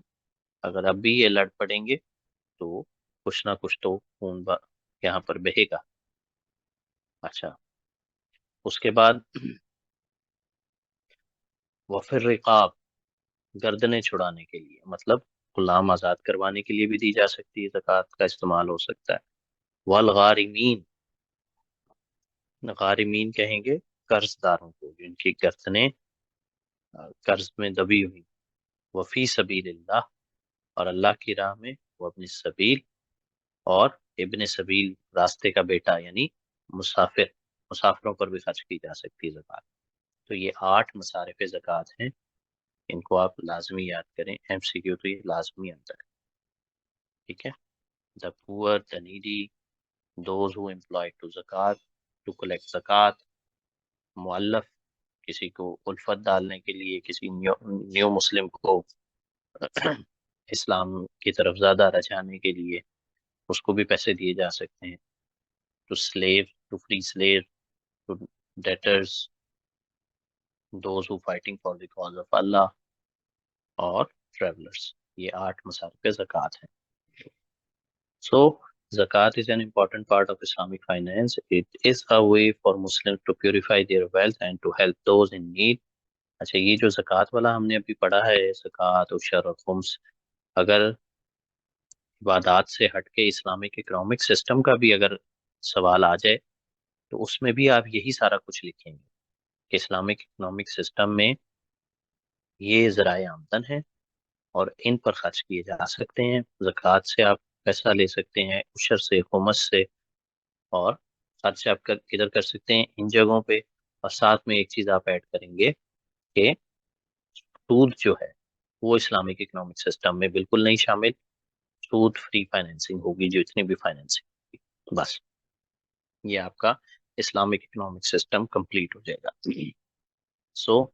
اگر اب بھی یہ لڑ پڑیں گے تو کچھ نہ کچھ تو یہاں پر بہے گا. اچھا، اس کے بعد وفر رقاب، گردنیں چھڑانے کے لیے، مطلب غلام آزاد کروانے کے لیے بھی دی جا سکتی ہے، زکوٰۃ کا استعمال ہو سکتا ہے. والغارمین، غارمین کہیں گے قرض داروں کو جن کی گردنیں قرض میں دبی ہوئی. وفی سبیل اللہ، اور اللہ کی راہ میں، وہ اپنی سبیل، اور ابن سبیل راستے کا بیٹا، یعنی مسافر، مسافروں پر بھی خرچ کی جا سکتی ہے زکوٰۃ. تو یہ 8 مصارف زکوٰۃ ہیں، ان کو آپ لازمی یاد کریں. MCQ تو یہ لازمی آتا ہے. ٹھیک ہے، the poor, the needy, those who employed to zakat, to collect zakat. مؤلف، کسی کو الفت ڈالنے کے لیے، کسی نیو مسلم کو اسلام کی طرف زیادہ رجھانے کے لیے. اس کو بھی پیسے دیے جا سکتے ہیں. To slave, to free slave, to debtors, those who fighting for the cause of Allah, اور ٹریولرز. یہ 8 مصارف زکوٰۃ ہیں. So, zakat is an important part of Islamic finance. It is a way for Muslims to purify their wealth and to help those in need. اچھا، یہ جو زکوٰۃ والا ہم نے ابھی پڑھا ہے، زکوٰۃ، عشر اور خمس، اگر عبادات سے ہٹ کے اسلامک اکنامک سسٹم کا بھی اگر سوال آ جائے تو اس میں بھی آپ یہی سارا کچھ لکھیں گے کہ اسلامک اکنامک سسٹم میں یہ ذرائع آمدن ہیں اور ان پر خرچ کیے جا سکتے ہیں. زکوٰۃ سے آپ پیسہ لے سکتے ہیں، عشر سے، خمس سے، اور خرچ آپ ادھر کر سکتے ہیں ان جگہوں پہ. اور ساتھ میں ایک چیز آپ ایڈ کریں گے کہ سود جو ہے وہ اسلامک اکنامک سسٹم میں بالکل نہیں شامل. سود فری فائنینسنگ ہوگی، جو اتنی بھی فائنینسنگ ہوگی. بس یہ آپ کا اسلامک اکنامک سسٹم کمپلیٹ ہو جائے گا. سو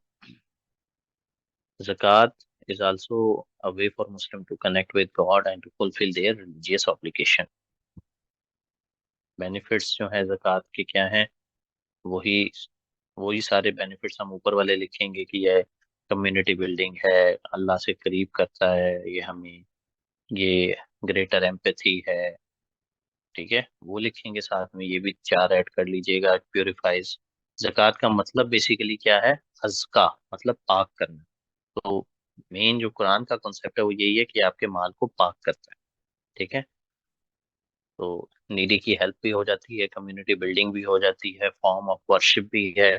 zakat is also a way for Muslim to connect with God and to fulfill their religious obligation. Benefits جو ہیں زکوٰۃ کے کیا ہیں، وہی سارے بینیفٹس ہم اوپر والے لکھیں گے کہ یہ کمیونٹی بلڈنگ ہے، اللہ سے قریب کرتا ہے، یہ ہمیں یہ گریٹر ایمپیتھی ہے. ٹھیک ہے، وہ لکھیں گے ساتھ میں. یہ بھی 4 ایڈ کر لیجئے گا. پیوریفائز. زکوٰۃ کا مطلب بیسیکلی کیا ہے؟ ازکا، مطلب پاک کرنا. تو مین جو قرآن کا کنسیپٹ ہے وہ یہی ہے کہ آپ کے مال کو پاک کرتا ہے. ٹھیک ہے، تو نیڈی کی ہیلپ بھی ہو جاتی ہے، کمیونٹی بلڈنگ بھی ہو جاتی ہے، فارم آف ورشپ بھی ہے.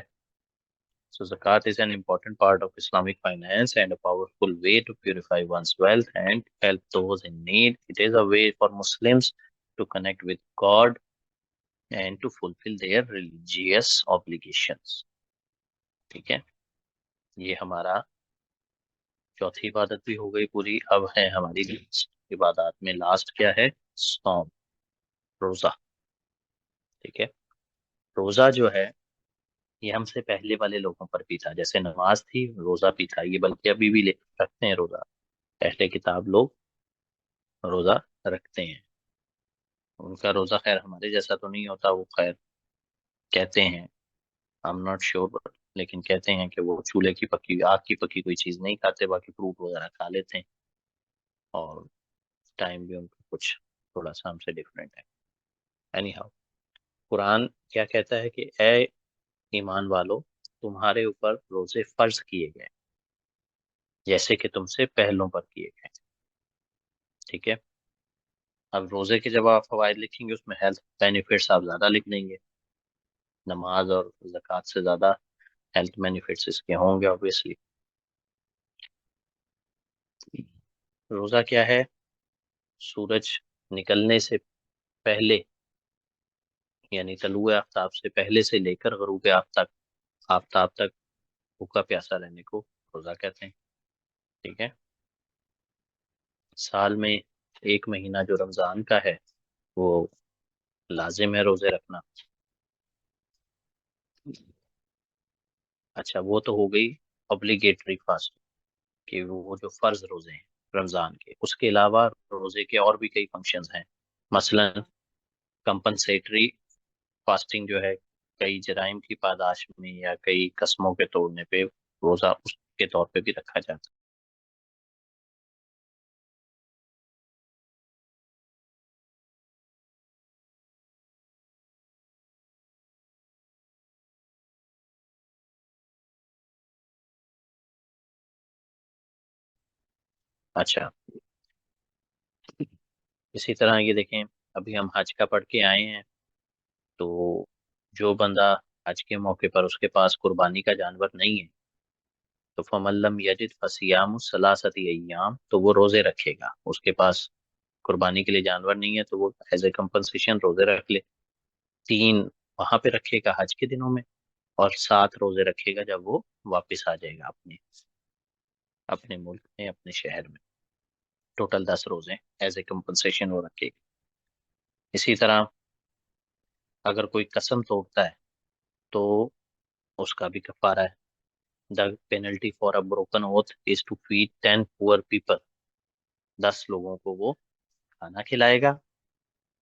So zakat is an important part of Islamic finance and a powerful way to purify one's wealth and help those in need. It is a way for Muslims to connect with God and to fulfill their religious obligations. ٹھیک ہے، یہ ہمارا چوتھی عبادت بھی ہو گئی پوری. اب ہے ہماری عبادات میں لاسٹ کیا ہے؟ صوم، روزہ. ٹھیک ہے، روزہ جو ہے یہ ہم سے پہلے والے لوگوں پر بھی تھا. جیسے نماز تھی، روزہ بھی تھا. یہ بلکہ ابھی بھی رکھتے ہیں روزہ. اہل کتاب لوگ روزہ رکھتے ہیں. ان کا روزہ خیر ہمارے جیسا تو نہیں ہوتا. وہ خیر کہتے ہیں، I'm not sure، لیکن کہتے ہیں کہ وہ چولہے کی پکی، آگ کی پکی کوئی چیز نہیں کھاتے، باقی فروٹ وغیرہ کھا لیتے ہیں. اور ٹائم بھی ان کا کچھ تھوڑا سا ہم سے ڈفرینٹ ہے. اینی ہاؤ، قرآن کیا کہتا ہے کہ اے ایمان والو، تمہارے اوپر روزے فرض کیے گئے جیسے کہ تم سے پہلوں پر کیے گئے. ٹھیک ہے، اب روزے کے جب آپ فوائد لکھیں گے اس میں ہیلتھ بینیفٹس آپ زیادہ لکھ لیں گے. نماز اور زکوٰۃ سے زیادہ ہیلتھ بینیفٹس اس کے ہوں گے obviously. روزہ کیا ہے؟ سورج نکلنے سے پہلے، یعنی طلوع آفتاب سے پہلے سے لے کر غروب آفتاب تک بھوکا پیاسا رہنے کو روزہ کہتے ہیں. ٹھیک ہے، سال میں ایک مہینہ جو رمضان کا ہے وہ لازم ہے روزے رکھنا. اچھا، وہ تو ہو گئی obligatory فاسٹ، کہ وہ جو فرض روزے ہیں رمضان کے. اس کے علاوہ روزے کے اور بھی کئی فنکشنز ہیں. مثلا کمپنسیٹری فاسٹنگ جو ہے، کئی جرائم کی پاداش میں یا کئی قسموں کے توڑنے پہ روزہ اس کے طور پہ بھی رکھا جاتا ہے. اچھا، اسی طرح یہ دیکھیں، ابھی ہم حج کا پڑھ کے آئے ہیں، تو جو بندہ حج کے موقع پر اس کے پاس قربانی کا جانور نہیں ہے تو فَمَن لَّمْ يَجِدْ فَصِيَامُ ثَلَاثَةِ أَيَّامٍ، تو وہ روزے رکھے گا. اس کے پاس قربانی کے لیے جانور نہیں ہے تو وہ ایز اے کمپنسیشن روزے رکھ لے. 3 وہاں پہ رکھے گا حج کے دنوں میں، اور 7 روزے رکھے گا جب وہ واپس آ جائے گا اپنے ملک میں، اپنے شہر میں. ٹوٹل 10 روزے ایز اے کمپنسیشن وہ رکھے گا. اسی طرح اگر کوئی قسم توڑتا ہے تو اس کا بھی کفارہ ہے. The penalty for a broken oath is to feed 10 poor people. 10 لوگوں کو وہ کھانا کھلائے گا.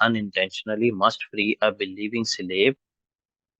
unintentionally must free a believing slave,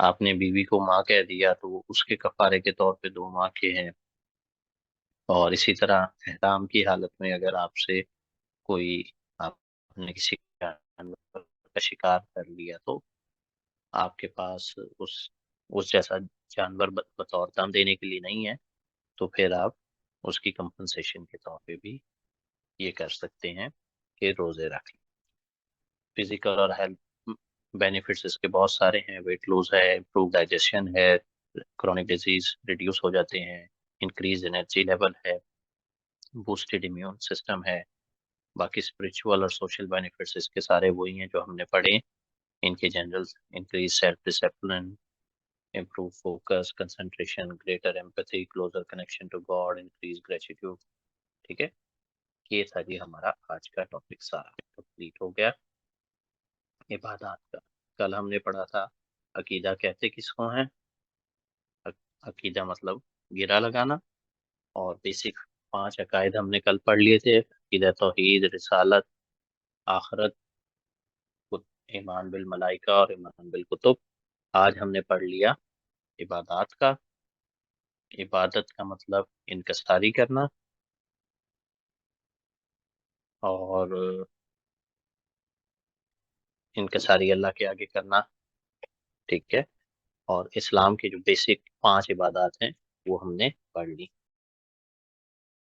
آپ نے بیوی کو ماں کہہ دیا تو اس کے کفارے کے طور پہ 2 ماہ کے ہیں. اور اسی طرح احرام کی حالت میں اگر آپ سے کوئی آپ نے کسی جانور کا شکار کر لیا تو آپ کے پاس اس جیسا جانور بطور دم دینے کے لیے نہیں ہے، تو پھر آپ اس کی کمپنسیشن کے طور پہ بھی یہ کر سکتے ہیں کہ روزے رکھ لیں. فزیکل اور ہیلتھ بینیفٹس اس کے بہت سارے ہیں. ویٹ لوز ہے، امپروو ڈائجیشن ہے، کرونک ڈیزیز ریڈیوس ہو جاتے ہیں، انکریز انرجی لیول ہے، بوسٹڈ امیون سسٹم ہے. باقی اسپرچول اور سوشل بینیفٹس اس کے سارے وہی ہیں جو ہم نے پڑھے. ان کے general increase self discipline, improve focus, concentration, greater empathy, closer connection to God, increase gratitude. ٹھیک ہے، یہ تھا جی ہمارا آج کا ٹاپک، سارا کمپلیٹ ہو گیا عبادات کا. کل ہم نے پڑھا تھا عقیدہ کہتے کس کو ہیں. عقیدہ مطلب گرا لگانا. اور بیسک 5 عقائد ہم نے کل پڑھ لیے تھے: عقیدہ توحید، رسالت، آخرت، ایمان بالملائکہ اور ایمان بالکتب. آج ہم نے پڑھ لیا عبادات کا. عبادت کا مطلب انکساری کرنا اور انکساری اللہ کے آگے کرنا. ٹھیک ہے، اور اسلام کے جو بیسک 5 عبادات ہیں وہ ہم نے پڑھ لی.